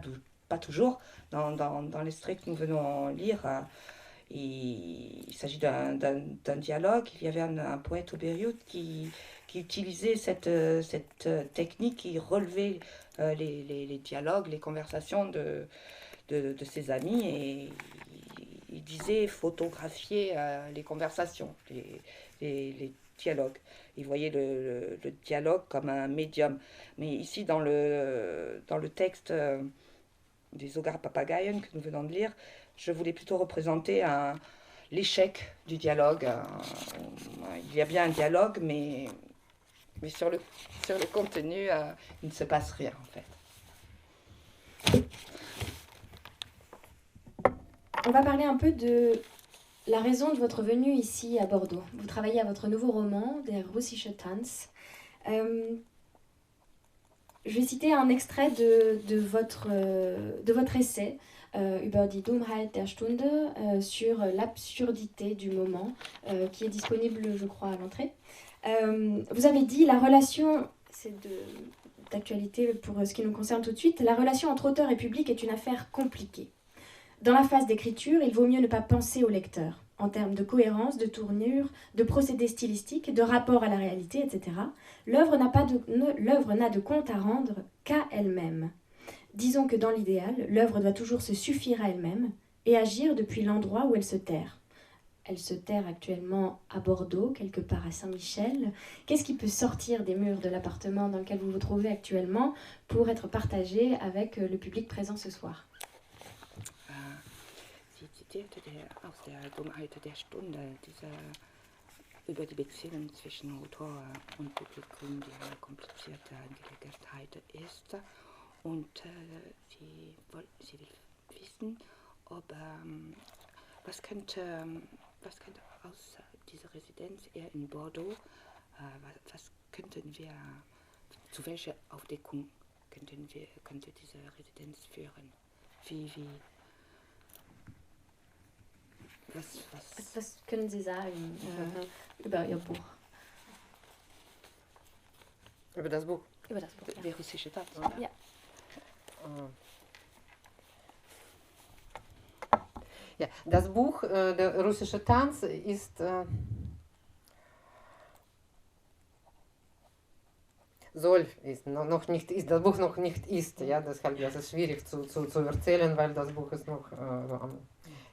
C: toujours. Dans l'extrait que nous venons lire, il s'agit d'un dialogue. Il y avait un poète au Beyrouth qui utilisait cette technique, qui relevait les dialogues, les conversations de ses amis, et il disait photographier les conversations, les dialogues. Il voyait le dialogue comme un médium. Mais ici, dans le texte des Ogar Papagayen que nous venons de lire, je voulais plutôt représenter l'échec du dialogue. Il y a bien un dialogue, mais sur le contenu, il ne se passe rien en fait.
B: On va parler un peu de la raison de votre venue ici à Bordeaux. Vous travaillez à votre nouveau roman, Der russische Tanz. Je vais citer un extrait de votre essai über die Dummheit der Stunde, sur l'absurdité du moment, qui est disponible, je crois, à l'entrée. Vous avez dit, la relation, c'est d'actualité pour ce qui nous concerne tout de suite, la relation entre auteur et public est une affaire compliquée. Dans la phase d'écriture, il vaut mieux ne pas penser au lecteur, en termes de cohérence, de tournure, de procédés stylistiques, de rapport à la réalité, etc. L'œuvre n'a de compte à rendre qu'à elle-même. Disons que dans l'idéal, l'œuvre doit toujours se suffire à elle-même et agir depuis l'endroit où elle se terre. Elle se terre actuellement à Bordeaux, quelque part à Saint-Michel. Qu'est-ce qui peut sortir des murs de l'appartement dans lequel vous vous trouvez actuellement pour être partagé avec le public présent ce soir?
C: Sie zitierte aus der Dummheit der Stunde, über die Beziehung zwischen Autor und Publikum, die eine komplizierte Angelegenheit ist. Und sie will wissen, was könnte aus dieser Residenz eher in Bordeaux, was könnten wir, zu welcher Aufdeckung könnte diese Residenz führen?
B: Was können Sie sagen über Ihr Buch?
D: Über das Buch?
B: Über das Buch, ja.
C: Der russische Tanz.
B: Ja.
D: Ja, das Buch, der russische Tanz, ist noch nicht ist, das Buch noch nicht ist, ja, deshalb ist es schwierig zu erzählen, weil das Buch ist noch am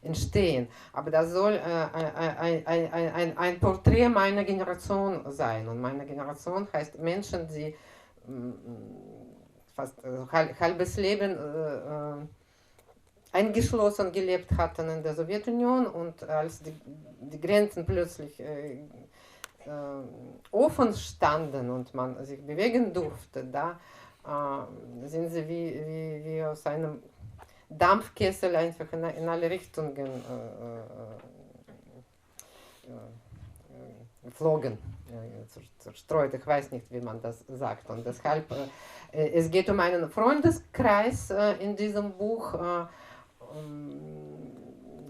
D: Entstehen. Aber das soll ein Porträt meiner Generation sein. Und meine Generation heißt Menschen, die fast halbes Leben eingeschlossen gelebt hatten in der Sowjetunion, und als die Grenzen plötzlich offen standen und man sich bewegen durfte, da sind sie wie aus einem Dampfkessel einfach in alle Richtungen flogen, zerstreut. Ich weiß nicht, wie man das sagt. Und deshalb, es geht um einen Freundeskreis in diesem Buch,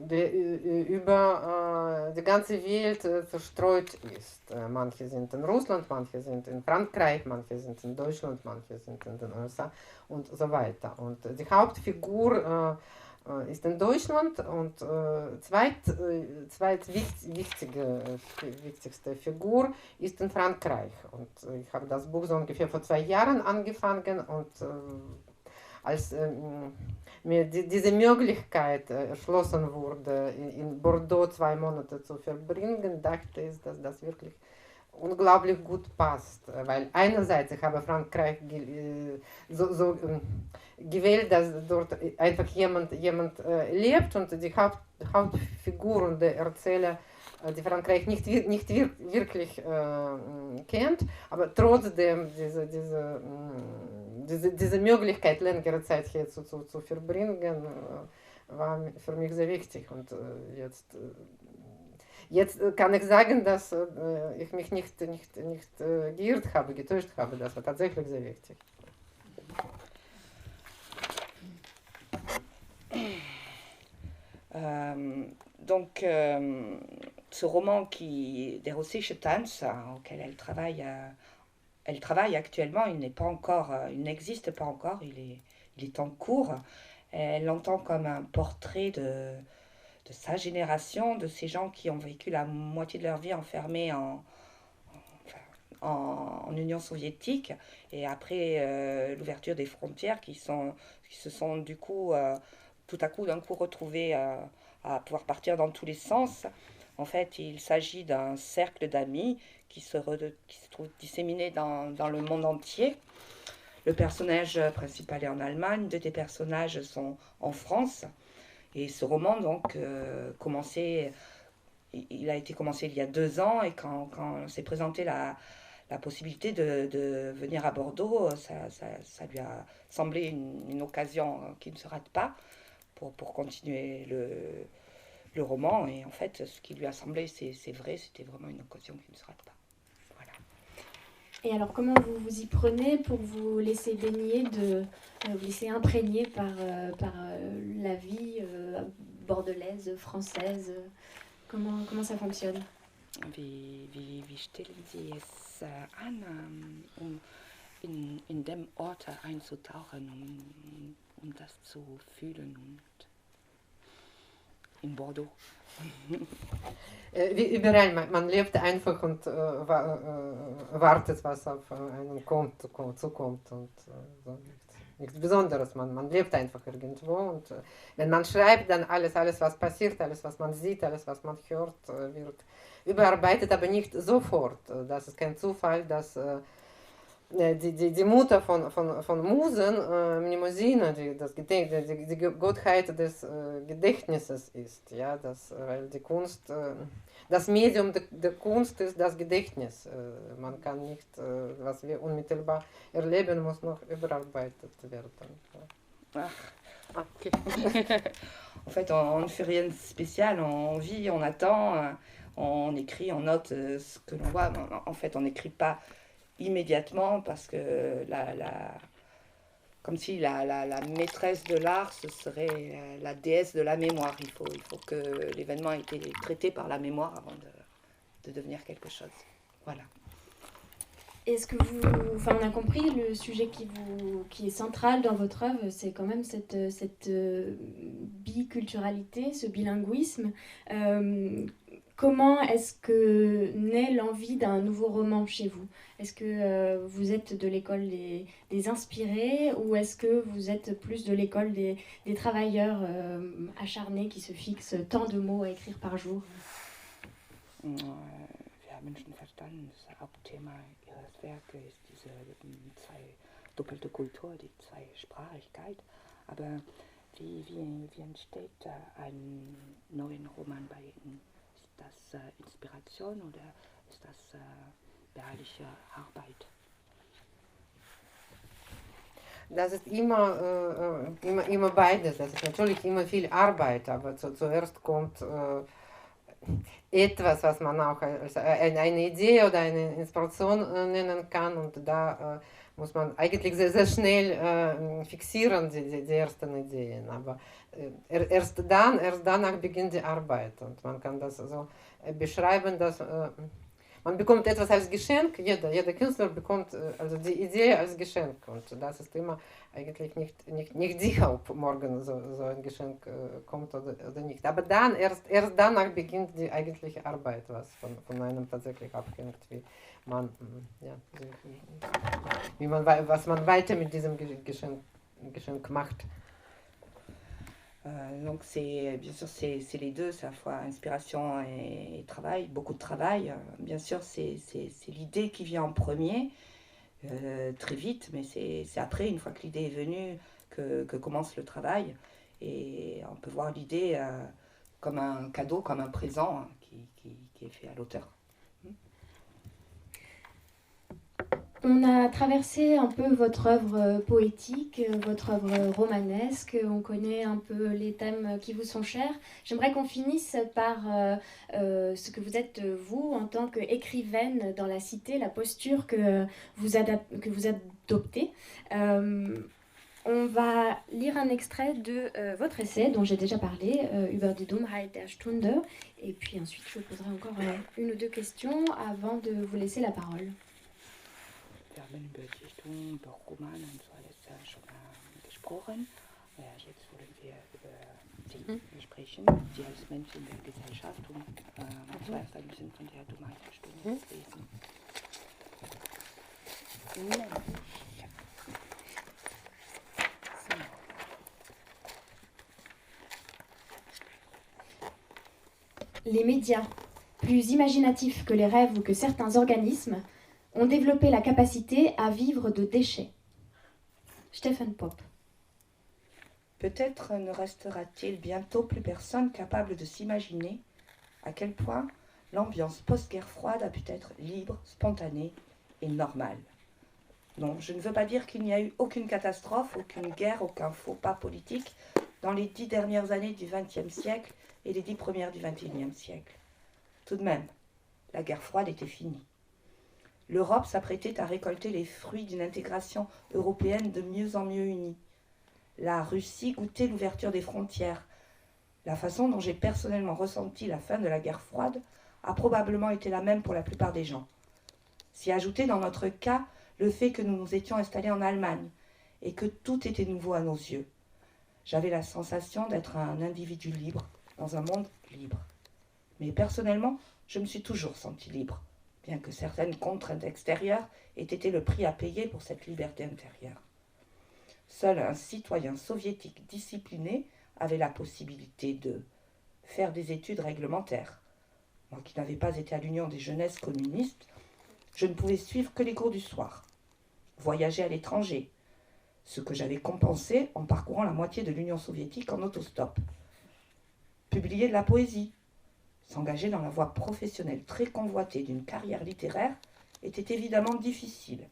D: der über die ganze Welt verstreut ist. Manche sind in Russland, manche sind in Frankreich, manche sind in Deutschland, manche sind in den USA und so weiter. Und die Hauptfigur ist in Deutschland, und wichtigste Figur ist in Frankreich. Und ich habe das Buch so ungefähr vor 2 Jahren angefangen, und als mir diese Möglichkeit erschlossen wurde, in Bordeaux 2 Monate zu verbringen, dachte ich, dass das wirklich unglaublich gut passt, weil einerseits ich habe Frankreich so gewählt, dass dort einfach jemand lebt, und die Hauptfigur und der Erzähler, die Frankreich nicht wirklich kennt, aber trotzdem diese Möglichkeit, längere Zeit hier zu verbringen, war für mich sehr wichtig. Und jetzt kann ich sagen, dass ich mich nicht geirrt habe, getäuscht habe. Das war tatsächlich sehr wichtig.
C: Donc, ce roman des Russische Tanz, auquel elle travaille actuellement, il n'existe pas encore, il est en cours. Elle l'entend comme un portrait de sa génération, de ces gens qui ont vécu la moitié de leur vie enfermés en Union soviétique, et après l'ouverture des frontières, qui se sont du coup tout à coup d'un coup retrouvés à pouvoir partir dans tous les sens. En fait, il s'agit d'un cercle d'amis qui se trouve disséminé dans le monde entier. Le personnage principal est en Allemagne, 2 des personnages sont en France. Et ce roman, donc, il a été commencé il y a 2 ans, et quand s'est présenté la possibilité de venir à Bordeaux, ça lui a semblé une occasion qui ne se rate pas pour continuer le roman. Et en fait, ce qui lui a semblé, c'est vrai, c'était vraiment une occasion qui ne se rate pas. Voilà.
B: Et alors, comment vous vous y prenez pour vous laisser baigner, vous laisser imprégner par la vie bordelaise, française? Comment ça fonctionne?
C: Wie stellen Sie es an, in dem Ort einzutauchen, das zu fühlen, und in Bordeaux?
D: Wie überall, man lebt einfach und wartet, was auf einen zukommt, und so nichts Besonderes. Man lebt einfach irgendwo, und wenn man schreibt, dann alles, was passiert, alles, was man sieht, alles, was man hört, wird überarbeitet, aber nicht sofort. Das ist kein Zufall, dass die Mutter von Musen, Mnemosyne, die Gottheit des Gedächtnisses ist. Ja, weil die Kunst, das Medium der Kunst ist das Gedächtnis. Man kann nicht, was wir unmittelbar erleben, muss noch überarbeitet werden.
C: Ah. Okay. En fait, on ne fait rien de spécial, on vit, on attend, on écrit, on note ce que l'on voit. En fait, on n'écrit pas immédiatement, parce que comme si la maîtresse de l'art, ce serait la déesse de la mémoire. Il faut que l'événement ait été traité par la mémoire avant de devenir quelque chose. Voilà.
B: Est-ce que on a compris, le sujet qui est central dans votre œuvre, c'est quand même cette biculturalité, ce bilinguisme. Comment est-ce que naît l'envie d'un nouveau roman chez vous? Est-ce que vous êtes de l'école des inspirés, ou est-ce que vous êtes plus de l'école des travailleurs acharnés qui se fixent tant de mots à écrire par jour?
C: Wir Menschenverstand. Das Hauptthema ihres Werkes ist diese doppelte Kultur, die Zweisprachigkeit. Aber wie entsteht ein neuer Roman bei Ihnen? Ist das Inspiration oder ist das beharrliche Arbeit?
D: Das ist immer beides. Das ist natürlich immer viel Arbeit, aber zuerst kommt etwas, was man auch als eine Idee oder eine Inspiration nennen kann, und da muss man eigentlich sehr, sehr schnell fixieren, die ersten Ideen. Aber erst danach beginnt die Arbeit, und man kann das so beschreiben, dass man bekommt etwas als Geschenk, jeder Künstler bekommt also die Idee als Geschenk, und das ist immer eigentlich nicht sicher, ob morgen so ein Geschenk kommt oder nicht. Aber dann, erst danach beginnt die eigentliche Arbeit, was von einem tatsächlich abhängt, was man weiter mit diesem Geschenk macht.
C: Donc bien sûr c'est les deux, c'est à la fois inspiration et travail, beaucoup de travail. Bien sûr c'est l'idée qui vient en premier, très vite, mais c'est après, une fois que l'idée est venue, que commence le travail. Et on peut voir l'idée comme un cadeau, comme un présent qui est fait à l'auteur.
B: On a traversé un peu votre œuvre poétique, votre œuvre romanesque, on connaît un peu les thèmes qui vous sont chers. J'aimerais qu'on finisse par ce que vous êtes, vous, en tant qu'écrivaine dans la cité, la posture que vous adoptez. On va lire un extrait de votre essai dont j'ai déjà parlé, Über die Dummheit der Stunde, et puis ensuite je vous poserai encore une ou deux questions avant de vous laisser la parole.
C: Wir haben über Dichtung, über Roman und so alles schon gesprochen. Jetzt wollen wir über Sie sprechen, Sie als Mensch in der Gesellschaft, und zuerst ein bisschen von der Dummheit der Stunde lesen.
B: Les médias, plus imaginatifs que les rêves ou que certains organismes, ont développé la capacité à vivre de déchets. Stephen Pope.
C: Peut-être ne restera-t-il bientôt plus personne capable de s'imaginer à quel point l'ambiance post-guerre froide a pu être libre, spontanée et normale. Non, je ne veux pas dire qu'il n'y a eu aucune catastrophe, aucune guerre, aucun faux pas politique dans les 10 dernières années du XXe siècle et les 10 premières du XXIe siècle. Tout de même, la guerre froide était finie. L'Europe s'apprêtait à récolter les fruits d'une intégration européenne de mieux en mieux unie. La Russie goûtait l'ouverture des frontières. La façon dont j'ai personnellement ressenti la fin de la guerre froide a probablement été la même pour la plupart des gens. S'y ajoutait dans notre cas le fait que nous nous étions installés en Allemagne et que tout était nouveau à nos yeux. J'avais la sensation d'être un individu libre dans un monde libre. Mais personnellement, je me suis toujours senti libre, bien que certaines contraintes extérieures aient été le prix à payer pour cette liberté intérieure. Seul un citoyen soviétique discipliné avait la possibilité de faire des études réglementaires. Moi qui n'avais pas été à l'Union des jeunesses communistes, je ne pouvais suivre que les cours du soir, voyager à l'étranger, ce que j'avais compensé en parcourant la moitié de l'Union soviétique en autostop, publier de la poésie, s'engager dans la voie professionnelle très convoitée d'une carrière littéraire était évidemment difficile,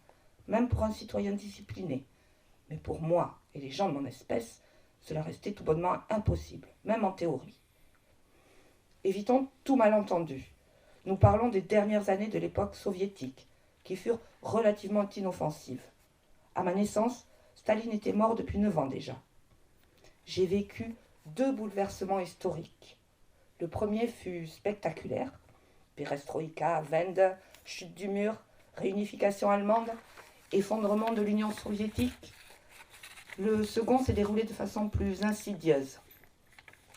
C: même pour un citoyen discipliné. Mais pour moi et les gens de mon espèce, cela restait tout bonnement impossible, même en théorie. Évitons tout malentendu. Nous parlons des dernières années de l'époque soviétique, qui furent relativement inoffensives. À ma naissance, Staline était mort depuis 9 ans déjà. J'ai vécu 2 bouleversements historiques. Le premier fut spectaculaire. Perestroïka, Wende, chute du mur, réunification allemande, effondrement de l'Union soviétique. Le second s'est déroulé de façon plus insidieuse.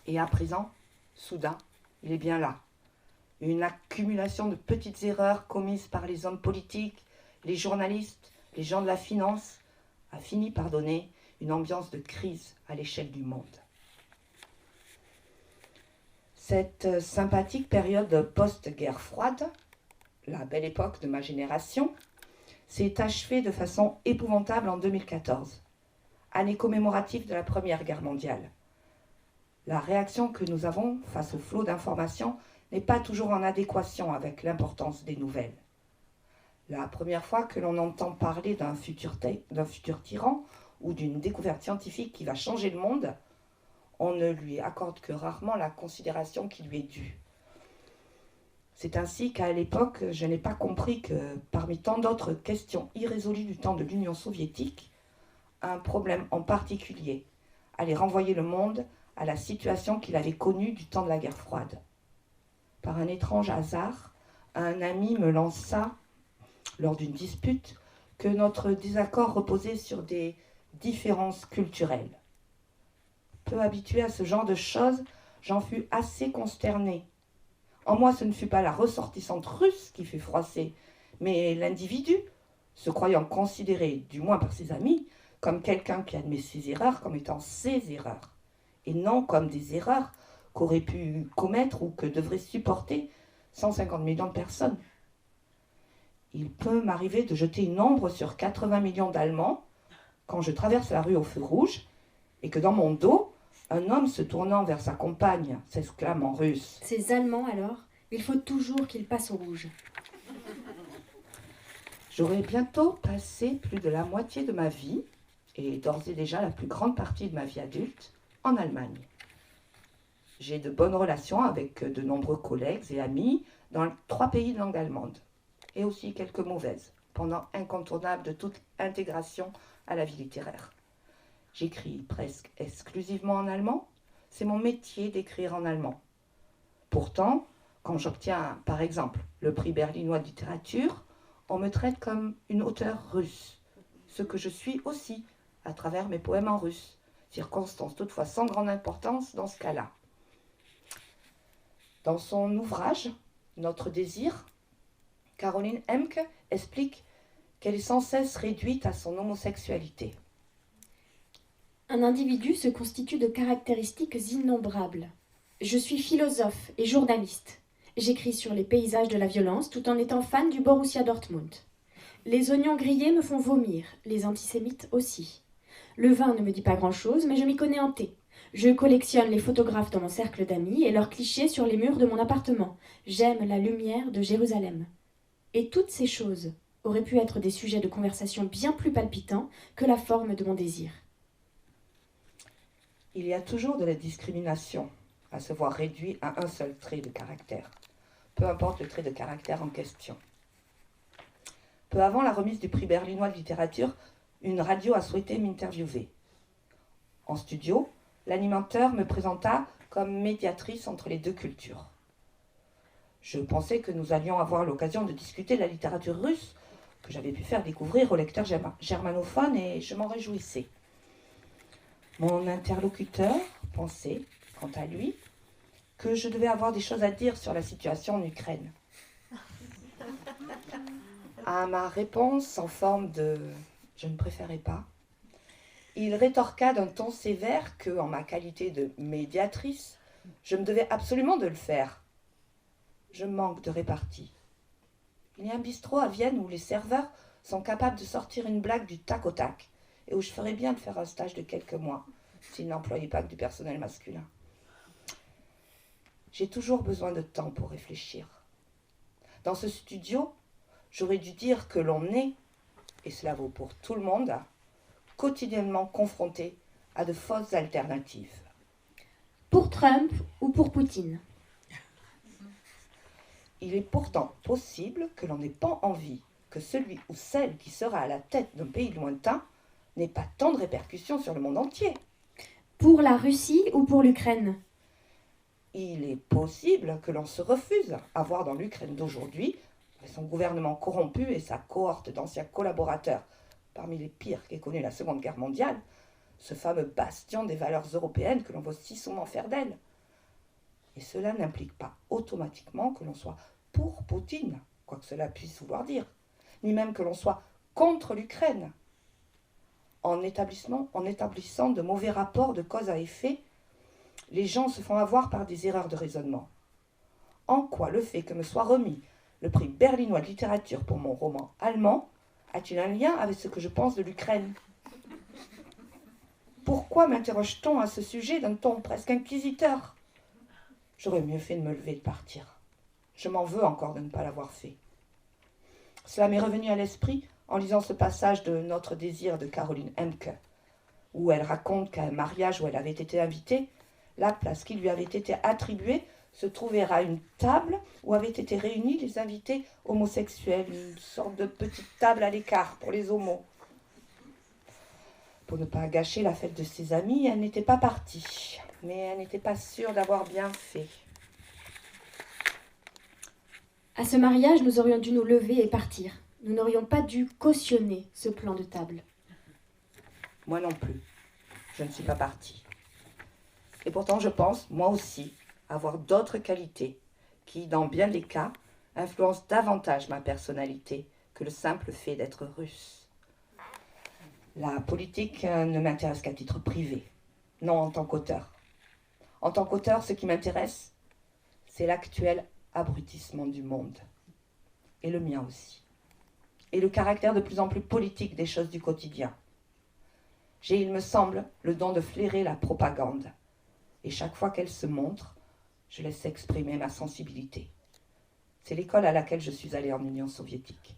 C: Et à présent, soudain, il est bien là. Une accumulation de petites erreurs commises par les hommes politiques, les journalistes, les gens de la finance, a fini par donner une ambiance de crise à l'échelle du monde. Cette sympathique période post-guerre froide
E: la belle époque de ma génération, s'est achevée de façon épouvantable en 2014, année commémorative de la Première Guerre mondiale. La réaction que nous avons face au flot d'informations n'est pas toujours en adéquation avec l'importance des nouvelles. La première fois que l'on entend parler d'un futur tyran ou d'une découverte scientifique qui va changer le monde, on ne lui accorde que rarement la considération qui lui est due. C'est ainsi qu'à l'époque, je n'ai pas compris que, parmi tant d'autres questions irrésolues du temps de l'Union soviétique, un problème en particulier allait renvoyer le monde à la situation qu'il avait connue du temps de la guerre froide. Par un étrange hasard, un ami me lança, lors d'une dispute, que notre désaccord reposait sur des différences culturelles. Peu habituée à ce genre de choses, j'en fus assez consternée. En moi, ce ne fut pas la ressortissante russe qui fut froissée, mais l'individu, se croyant considéré, du moins par ses amis, comme quelqu'un qui admet ses erreurs comme étant ses erreurs, et non comme des erreurs qu'aurait pu commettre ou que devraient supporter 150 millions de personnes. Il peut m'arriver de jeter une ombre sur 80 millions d'Allemands quand je traverse la rue au feu rouge et que dans mon dos, un homme se tournant vers sa compagne s'exclame en russe.
B: Ces Allemands, alors, il faut toujours qu'ils passent au rouge.
E: J'aurai bientôt passé plus de la moitié de ma vie, et d'ores et déjà la plus grande partie de ma vie adulte, en Allemagne. J'ai de bonnes relations avec de nombreux collègues et amis dans 3 pays de langue allemande, et aussi quelques mauvaises, pendant incontournables de toute intégration à la vie littéraire. J'écris presque exclusivement en allemand. C'est mon métier d'écrire en allemand. Pourtant, quand j'obtiens, par exemple, le prix berlinois de littérature, on me traite comme une auteure russe, ce que je suis aussi, à travers mes poèmes en russe, circonstance toutefois sans grande importance dans ce cas-là. Dans son ouvrage « Notre désir », Caroline Emke explique qu'elle est sans cesse réduite à son homosexualité.
B: Un individu se constitue de caractéristiques innombrables. Je suis philosophe et journaliste. J'écris sur les paysages de la violence tout en étant fan du Borussia Dortmund. Les oignons grillés me font vomir, les antisémites aussi. Le vin ne me dit pas grand-chose, mais je m'y connais en thé. Je collectionne les photographes dans mon cercle d'amis et leurs clichés sur les murs de mon appartement. J'aime la lumière de Jérusalem. Et toutes ces choses auraient pu être des sujets de conversation bien plus palpitants que la forme de mon désir.
E: Il y a toujours de la discrimination à se voir réduit à un seul trait de caractère, peu importe le trait de caractère en question. Peu avant la remise du prix berlinois de littérature, une radio a souhaité m'interviewer. En studio, l'animateur me présenta comme médiatrice entre les deux cultures. Je pensais que nous allions avoir l'occasion de discuter de la littérature russe, que j'avais pu faire découvrir aux lecteurs germanophones, et je m'en réjouissais. Mon interlocuteur pensait, quant à lui, que je devais avoir des choses à dire sur la situation en Ukraine. À ma réponse en forme de « je ne préférais pas », il rétorqua d'un ton sévère que, en ma qualité de médiatrice, je me devais absolument de le faire. Je manque de répartie. Il y a un bistrot à Vienne où les serveurs sont capables de sortir une blague du tac au tac, et où je ferais bien de faire un stage de quelques mois, s'ils n'employaient pas que du personnel masculin. J'ai toujours besoin de temps pour réfléchir. Dans ce studio, j'aurais dû dire que l'on est, et cela vaut pour tout le monde, quotidiennement confronté à de fausses alternatives.
B: Pour Trump ou pour Poutine?
E: Il est pourtant possible que l'on n'ait pas envie que celui ou celle qui sera à la tête d'un pays lointain n'ait pas tant de répercussions sur le monde entier.
B: Pour la Russie ou pour l'Ukraine?
E: Il est possible que l'on se refuse à voir dans l'Ukraine d'aujourd'hui, avec son gouvernement corrompu et sa cohorte d'anciens collaborateurs, parmi les pires qu'ait connu la Seconde Guerre mondiale, ce fameux bastion des valeurs européennes que l'on veut si souvent faire d'elle. Et cela n'implique pas automatiquement que l'on soit pour Poutine, quoi que cela puisse vouloir dire, ni même que l'on soit contre l'Ukraine. En établissant de mauvais rapports de cause à effet, les gens se font avoir par des erreurs de raisonnement. En quoi le fait que me soit remis le prix berlinois de littérature pour mon roman allemand a-t-il un lien avec ce que je pense de l'Ukraine? Pourquoi m'interroge-t-on à ce sujet d'un ton presque inquisiteur? J'aurais mieux fait de me lever et de partir. Je m'en veux encore de ne pas l'avoir fait. Cela m'est revenu à l'esprit en lisant ce passage de Notre désir de Caroline Emke, où elle raconte qu'à un mariage où elle avait été invitée, la place qui lui avait été attribuée se trouvait à une table où avaient été réunis les invités homosexuels, une sorte de petite table à l'écart pour les homos. Pour ne pas gâcher la fête de ses amis, elle n'était pas partie, mais elle n'était pas sûre d'avoir bien fait.
B: À ce mariage, nous aurions dû nous lever et partir. Nous n'aurions pas dû cautionner ce plan de table.
E: Moi non plus. Je ne suis pas partie. Et pourtant, je pense, moi aussi, avoir d'autres qualités qui, dans bien des cas, influencent davantage ma personnalité que le simple fait d'être russe. La politique ne m'intéresse qu'à titre privé, non en tant qu'auteur. En tant qu'auteur, ce qui m'intéresse, c'est l'actuel abrutissement du monde, et le mien aussi, et le caractère de plus en plus politique des choses du quotidien. J'ai, il me semble, le don de flairer la propagande, et chaque fois qu'elle se montre, je laisse exprimer ma sensibilité. C'est l'école à laquelle je suis allée en Union soviétique.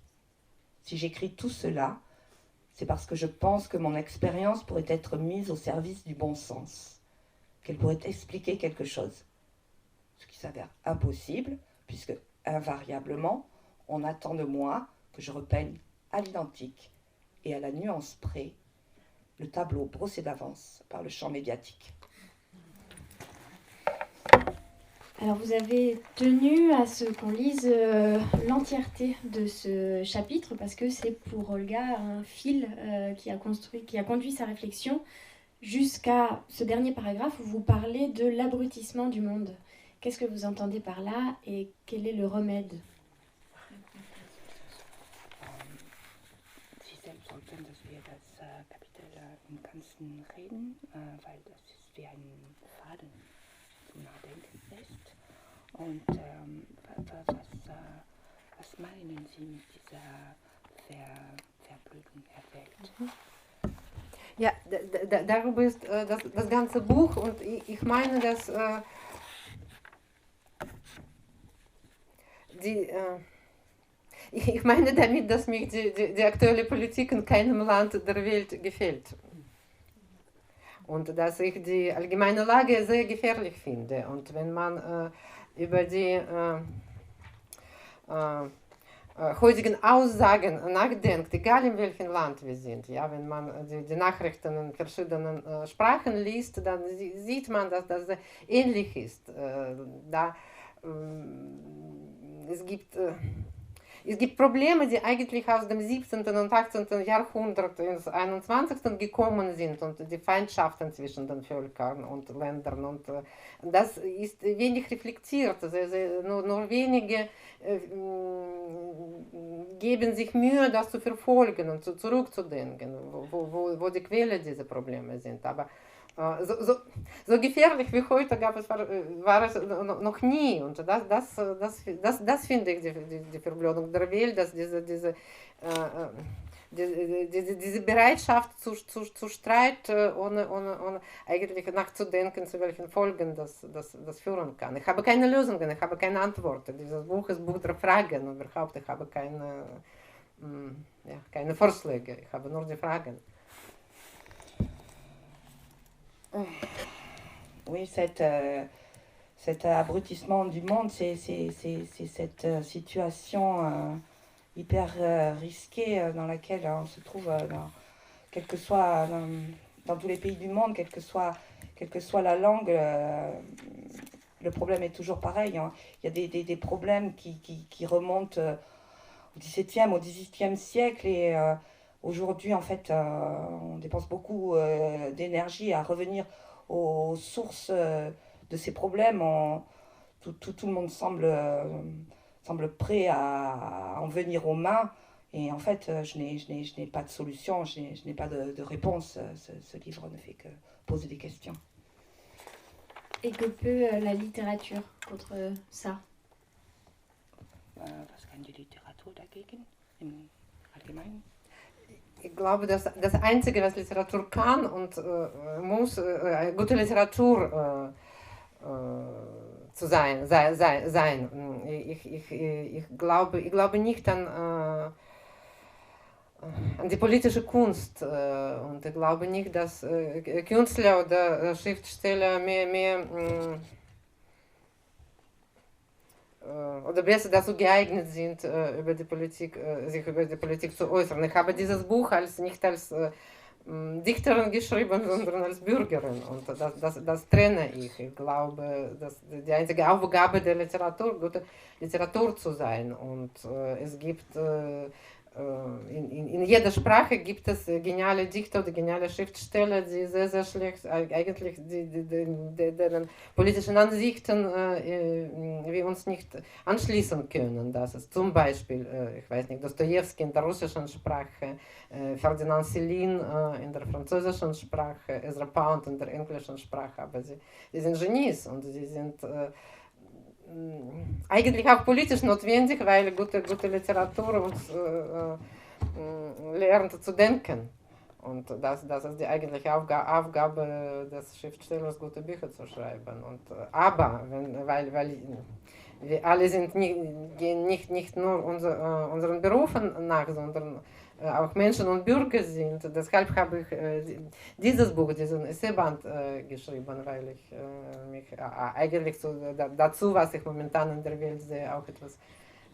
E: Si j'écris tout cela, c'est parce que je pense que mon expérience pourrait être mise au service du bon sens, qu'elle pourrait expliquer quelque chose. Ce qui s'avère impossible, puisque, invariablement, on attend de moi que je repeigne à l'identique et à la nuance près le tableau brossé d'avance par le champ médiatique.
B: Alors vous avez tenu à ce qu'on lise l'entièreté de ce chapitre parce que c'est pour Olga un fil qui a conduit sa réflexion jusqu'à ce dernier paragraphe où vous parlez de l'abrutissement du monde. Qu'est-ce que vous entendez par là et quel est le remède?
C: Sie selbst sollten, dass wir das Kapitel im Ganzen reden, weil das ist wie ein Faden zum Nachdenken ist. Und was meinen Sie mit dieser Verblödung der Welt?
D: Ja, darüber ist das ganze Buch und ich meine, dass ich meine damit, dass mir die aktuelle Politik in keinem Land der Welt gefällt. Und dass ich die allgemeine Lage sehr gefährlich finde. Und wenn man über die heutigen Aussagen nachdenkt, egal in welchem Land wir sind, ja, wenn man die Nachrichten in verschiedenen Sprachen liest, dann sieht man, dass das ähnlich ist. Es gibt Probleme, die eigentlich aus dem 17. und 18. Jahrhundert ins 21. gekommen sind und die Feindschaften zwischen den Völkern und Ländern. Und das ist wenig reflektiert. Nur wenige geben sich Mühe, das zu verfolgen und zurückzudenken, wo die Quelle dieser Probleme sind. Aber so gefährlich wie heute war es noch nie. Und das finde ich die Verblödung der Welt, dass diese Bereitschaft zu Streit, ohne eigentlich nachzudenken, zu welchen Folgen das führen kann. Ich habe keine Lösungen, ich habe keine Antworten. Dieses Buch ist Buch der Fragen und überhaupt, ich habe keine Vorschläge, ich habe nur die Fragen.
E: Oui, cet abrutissement du monde, c'est cette situation hyper risquée dans laquelle on se trouve, quel que soit dans tous les pays du monde, quelle que soit la langue, le problème est toujours pareil. Hein. Il y a des problèmes qui remontent au XVIIe, au XVIIIe siècle et aujourd'hui, en fait, on dépense beaucoup d'énergie à revenir aux sources de ces problèmes. Tout le monde semble prêt à en venir aux mains. Et en fait, je n'ai pas de solution, je n'ai pas de réponse. Ce livre ne fait que poser des questions.
B: Et que peut la littérature contre ça?
C: Was kann die Literatur dagegen im Allgemeinen?
D: Ich glaube, dass das Einzige, was Literatur kann und muss, gute Literatur zu sein. Ich glaube nicht an die politische Kunst und ich glaube nicht, dass Künstler oder Schriftsteller mehr oder besser dazu geeignet sind, sich über die Politik zu äußern. Ich habe dieses Buch nicht als Dichterin geschrieben, sondern als Bürgerin. Und das trenne ich. Ich glaube, dass die einzige Aufgabe der Literatur, gute Literatur zu sein. Und es gibt in jeder Sprache gibt es geniale Dichter oder geniale Schriftsteller, die sehr, sehr schlecht eigentlich deren politischen Ansichten wir uns nicht anschließen können. Das ist zum Beispiel, ich weiß nicht, Dostojewski in der russischen Sprache, Ferdinand Céline in der französischen Sprache, Ezra Pound in der englischen Sprache, aber sie sind Genies und sie sind eigentlich auch politisch notwendig, weil gute Literatur uns lernt zu denken. Und das ist die eigentliche Aufgabe des Schriftstellers, gute Bücher zu schreiben. Und, aber, weil wir alle gehen nicht nur unseren Berufen nach, sondern auch Menschen und Bürger sind. Deshalb habe ich dieses Buch, diesen Essayband geschrieben, weil ich mich eigentlich dazu, was ich momentan in der Welt sehe, auch etwas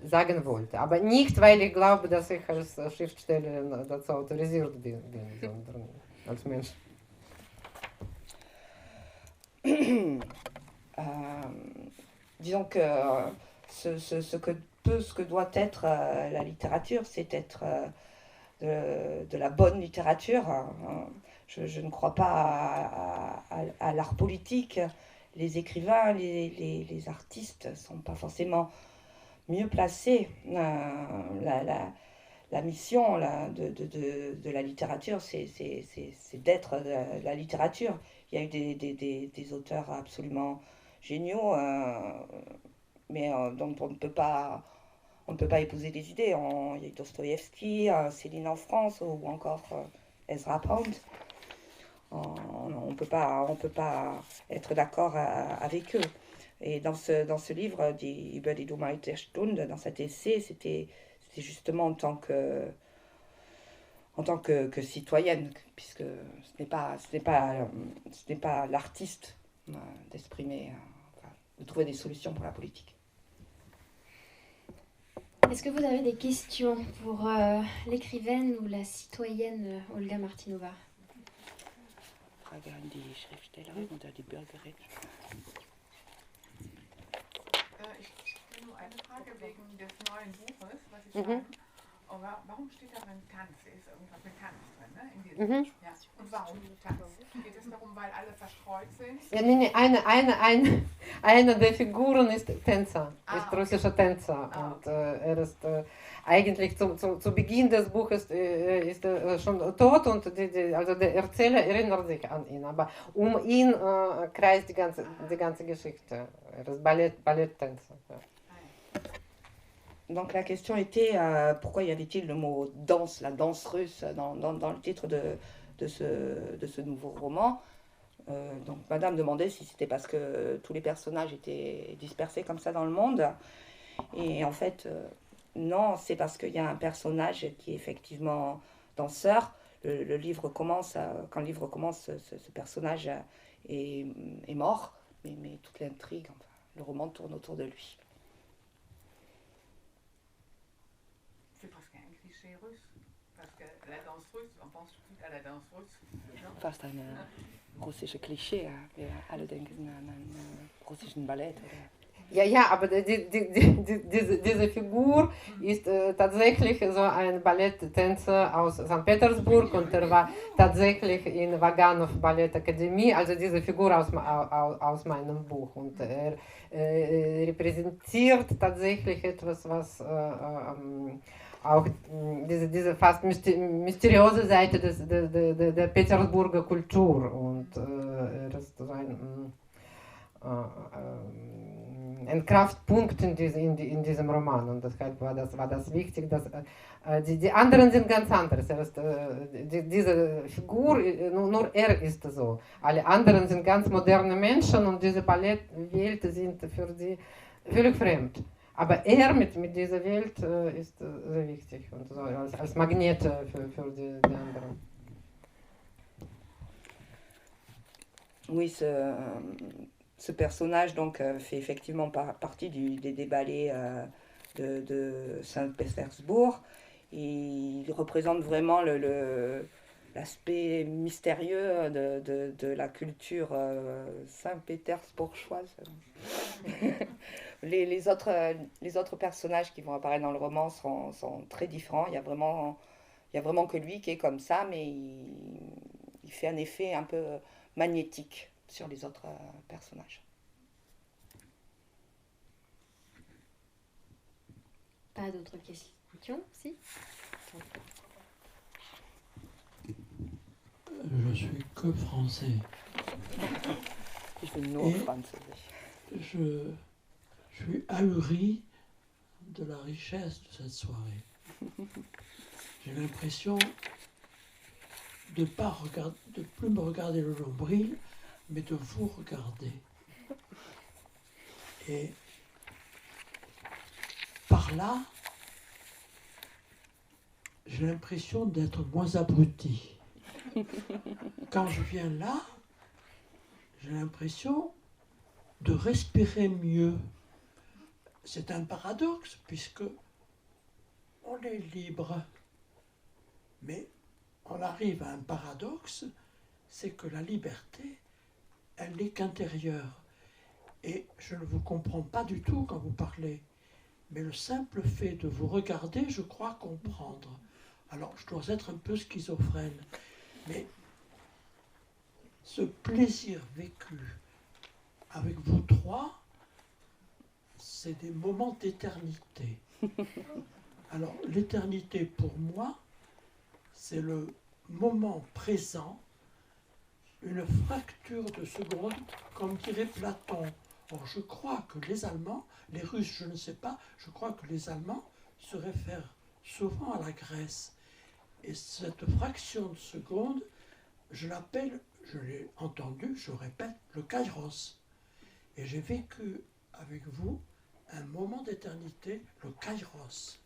D: sagen wollte. Aber nicht, weil ich glaube, dass ich als Schriftstellerin dazu autorisiert bin, sondern als Mensch.
E: Disons que ce que doit être la littérature, c'est être de la bonne littérature. Je ne crois pas à l'art politique. Les écrivains, les artistes ne sont pas forcément mieux placés. La mission de la littérature, c'est d'être la littérature. Il y a eu des auteurs absolument géniaux, mais dont on ne peut pas épouser des idées. Il y a eu Dostoïevski, Céline en France, ou encore Ezra Pound. On ne peut pas être d'accord avec eux. Et dans ce livre, Über die Dummheit der Stunde, dans cet essai, c'était justement en tant que citoyenne, puisque ce n'est pas l'artiste d'exprimer, de trouver des solutions pour la politique.
B: Est-ce que vous avez des questions pour l'écrivaine ou la citoyenne Olga Martinova?
C: Frage an die Schriftstellerin oder die Bürgerin.
F: Ich habe nur eine Frage wegen des neuen Buches, was Sie schreiben. Warum steht darin Tanz? Ist irgendwas mit Tanz drin, ne? In diesem Buch. Ja. Und warum Tanz? Geht es darum, weil alle verstreut sind?
D: Ja, nee, eine der Figuren ist Tänzer, ist russischer Tänzer. Und ist eigentlich zu Beginn des Buches ist schon tot und also der Erzähler erinnert sich an ihn. Aber um ihn kreist die ganze Geschichte. Ist Balletttänzer. Ja.
E: Donc la question était pourquoi y avait-il le mot danse, la danse russe dans le titre de ce nouveau roman. Donc Madame demandait si c'était parce que tous les personnages étaient dispersés comme ça dans le monde. Et en fait, non, c'est parce qu'il y a un personnage qui est effectivement danseur. Le livre commence, quand le livre commence, ce personnage est mort, mais toute l'intrigue, enfin, le roman tourne autour de lui.
F: C'est presque un cliché russe, parce que la danse russe, on pense tout de suite à la danse russe.
C: Fast ein russisches Klischee. Wir alle denken an einen russischen Ballett. Oder?
D: Ja, aber diese Figur ist tatsächlich so ein Balletttänzer aus St. Petersburg und er war tatsächlich in Vaganov Ballettakademie, also diese Figur aus meinem Buch. Und er repräsentiert tatsächlich etwas, was auch diese fast mysteriöse Seite der Petersburger Kultur. Und er ist so ein Kraftpunkt in diesem Roman. Und deshalb war das wichtig, dass die anderen sind ganz anders. Diese Figur, nur er ist so. Alle anderen sind ganz moderne Menschen und diese Welt sind für sie völlig fremd. Aber er mit dieser Welt ist sehr wichtig und so als Magnet für die anderen.
E: Oui, ce personnage donc, fait effectivement partie des déballés de Saint-Pétersbourg. Il représente vraiment l'aspect mystérieux de la culture saint-pétersbourgeoise. les autres personnages qui vont apparaître dans le roman sont très différents. Il y a vraiment que lui qui est comme ça, mais il fait un effet un peu magnétique sur les autres personnages.
B: Pas d'autres questions? Si.
G: Je suis que français.
E: Ich bin nur Französisch.
G: Je suis ahuri de la richesse de cette soirée. J'ai l'impression de plus me regarder le nombril, mais de vous regarder. Et par là, j'ai l'impression d'être moins abruti. Quand je viens là, j'ai l'impression de respirer mieux. C'est un paradoxe, puisque on est libre, mais on arrive à un paradoxe, c'est que la liberté, elle n'est qu'intérieure. Et je ne vous comprends pas du tout quand vous parlez, mais le simple fait de vous regarder, je crois comprendre. Alors, je dois être un peu schizophrène, mais ce plaisir vécu avec vous trois, c'est des moments d'éternité. Alors, l'éternité pour moi, c'est le moment présent, une fracture de seconde, comme dirait Platon. Or, je crois que les Allemands, les Russes, je ne sais pas, je crois que les Allemands se réfèrent souvent à la Grèce. Et cette fraction de seconde, je l'appelle, je l'ai entendu, je répète, le kairos. Et j'ai vécu avec vous un moment d'éternité, le kairos.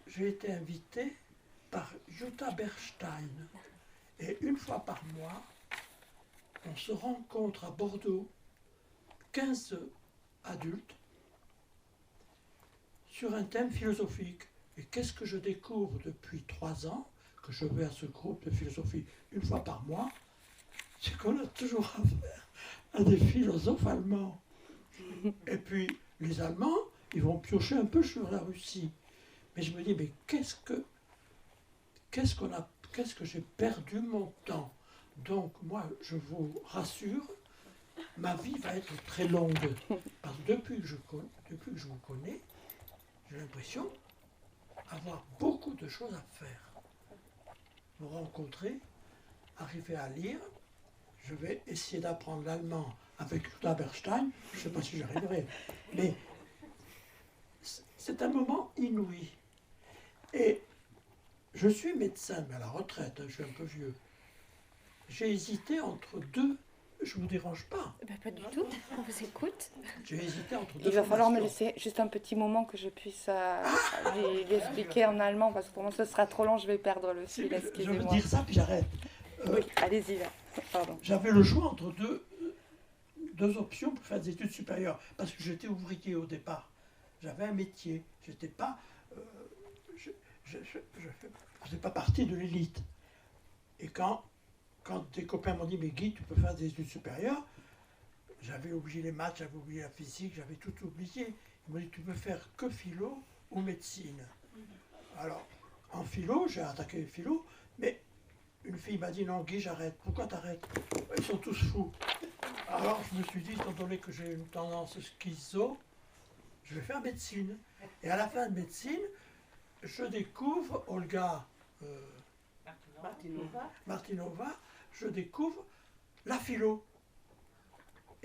G: J'ai été invité par Jutta Bernstein. Et une fois par mois, on se rencontre à Bordeaux, 15 adultes, sur un thème philosophique. Et qu'est-ce que je découvre depuis 3 ans, que je vais à ce groupe de philosophie une fois par mois, c'est qu'on a toujours affaire à des philosophes allemands. Et puis, les Allemands, ils vont piocher un peu sur la Russie. Mais je me dis, mais qu'est-ce que j'ai perdu mon temps. Donc, moi, je vous rassure, ma vie va être très longue. Parce que depuis que je vous connais, j'ai l'impression avoir beaucoup de choses à faire. Vous rencontrer, arriver à lire, je vais essayer d'apprendre l'allemand avec Jutta Bernstein, je ne sais pas si j'arriverai, mais c'est un moment inouï. Et je suis médecin, mais à la retraite, je suis un peu vieux. J'ai hésité entre deux. Je ne vous dérange pas?
B: Pas du tout, on vous écoute.
G: J'ai hésité entre deux.
E: Il va falloir me laisser juste un petit moment que je puisse lui expliquer en allemand, parce que pour moi ce sera trop long, je vais perdre le fil, excusez-moi.
G: Je veux dire ça, puis j'arrête.
E: Oui, allez-y là. Pardon.
G: J'avais le choix entre deux options pour faire des études supérieures, parce que j'étais ouvrier au départ. J'avais un métier. J'étais pas... je faisais pas partie de l'élite. Et quand des copains m'ont dit, mais Guy, tu peux faire des études supérieures, j'avais oublié les maths, j'avais oublié la physique, j'avais tout oublié. Ils m'ont dit, tu peux faire que philo ou médecine. Alors, en philo, j'ai attaqué les philo, mais une fille m'a dit, non Guy, j'arrête. Pourquoi t'arrêtes? Ils sont tous fous. Alors, je me suis dit, étant donné que j'ai une tendance schizo, je vais faire médecine. Et à la fin de médecine, je découvre Olga Martinova, je découvre la philo.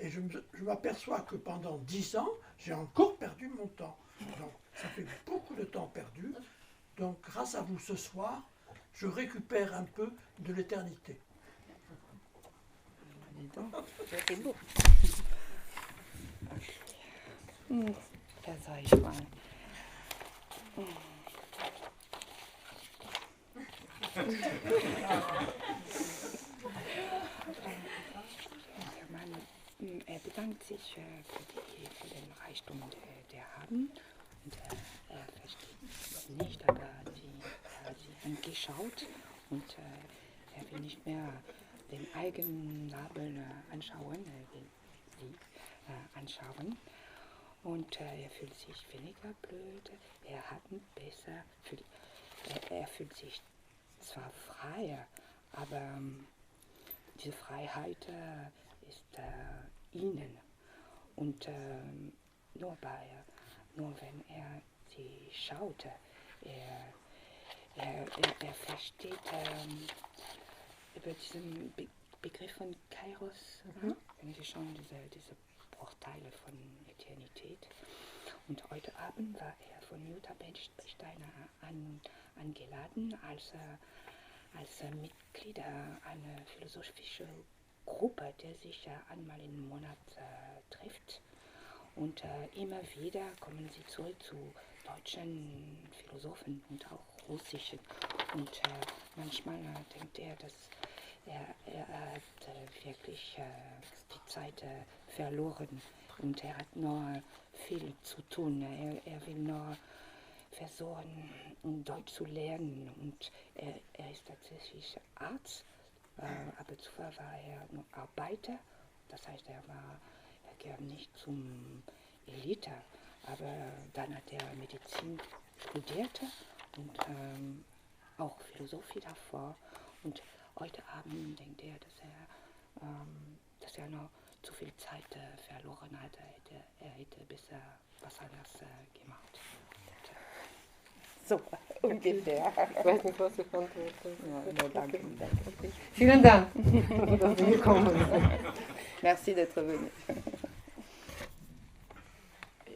G: Et je m'aperçois que pendant 10 ans, j'ai encore perdu mon temps. Donc, ça fait beaucoup de temps perdu. Donc, grâce à vous ce soir, je récupère un peu de l'éternité.
C: C'est beau. Da soll ich mal. Er bedankt sich für den Reichtum, der haben. Und er versteht nicht, aber sie haben geschaut und er will nicht mehr den eigenen Nabel anschauen, er will sie anschauen. Und er fühlt sich weniger blöd, er fühlt sich zwar freier, aber diese Freiheit ist ihnen. Und nur wenn er sie schaut, er versteht über diesen Begriff von Kairos, wenn Sie schon diese Bruchteile von Eternität. Und heute Abend war er von Jutta Bechsteiner eingeladen als Mitglied einer philosophischen Gruppe, der sich einmal im Monat trifft. Und immer wieder kommen sie zurück zu deutschen Philosophen und auch russischen. Und manchmal denkt er, dass er hat wirklich die Zeit verloren und er hat noch viel zu tun. Er will noch versuchen, Deutsch zu lernen und er ist tatsächlich Arzt, aber zuvor war er nur Arbeiter, das heißt, er gehört nicht zum Elite, aber dann hat er Medizin studiert und auch Philosophie davor und heute Abend denkt er, dass er noch zu viel Zeit verloren hat. Er hätte besser was anderes gemacht.
E: So, ungefähr.
D: Ich weiß nicht, was ich antworte.
E: Ja, danke.
D: Okay. Vielen Dank, dass Sie gekommen sind.
E: Merci d'être venu.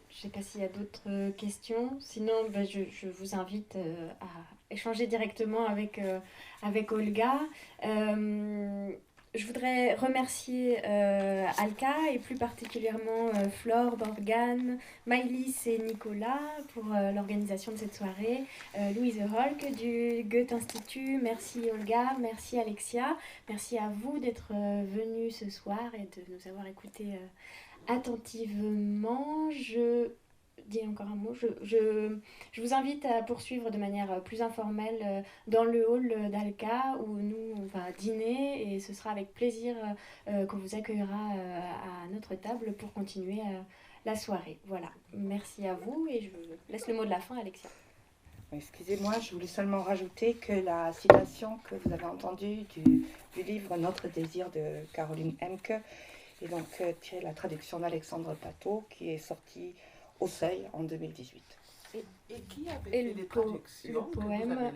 B: Je ne sais pas s'il y a d'autres questions. Sinon, je vous invite à échanger directement avec Olga. Je voudrais remercier Alka et plus particulièrement Flore, Morgane, Maïlis et Nicolas pour l'organisation de cette soirée. Louise Holk du Goethe Institut, merci Olga, merci Alexia, merci à vous d'être venus ce soir et de nous avoir écoutés attentivement. Je dis encore un mot, je vous invite à poursuivre de manière plus informelle dans le hall d'Alka où nous on va dîner et ce sera avec plaisir qu'on vous accueillera à notre table pour continuer la soirée. Voilà, merci à vous et je laisse le mot de la fin à Alexia.
E: Excusez-moi, je voulais seulement rajouter que la citation que vous avez entendue du livre Notre désir de Caroline Emke est donc tirée de la traduction d'Alexandre Patot qui est sortie au Seuil en 2018.
F: Et qui avait fait les traductions
B: le poème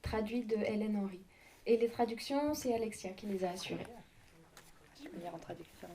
B: traduit de Hélène Henry. Et les traductions, c'est Alexia qui les a assurées.
E: Je vais lire en traduction.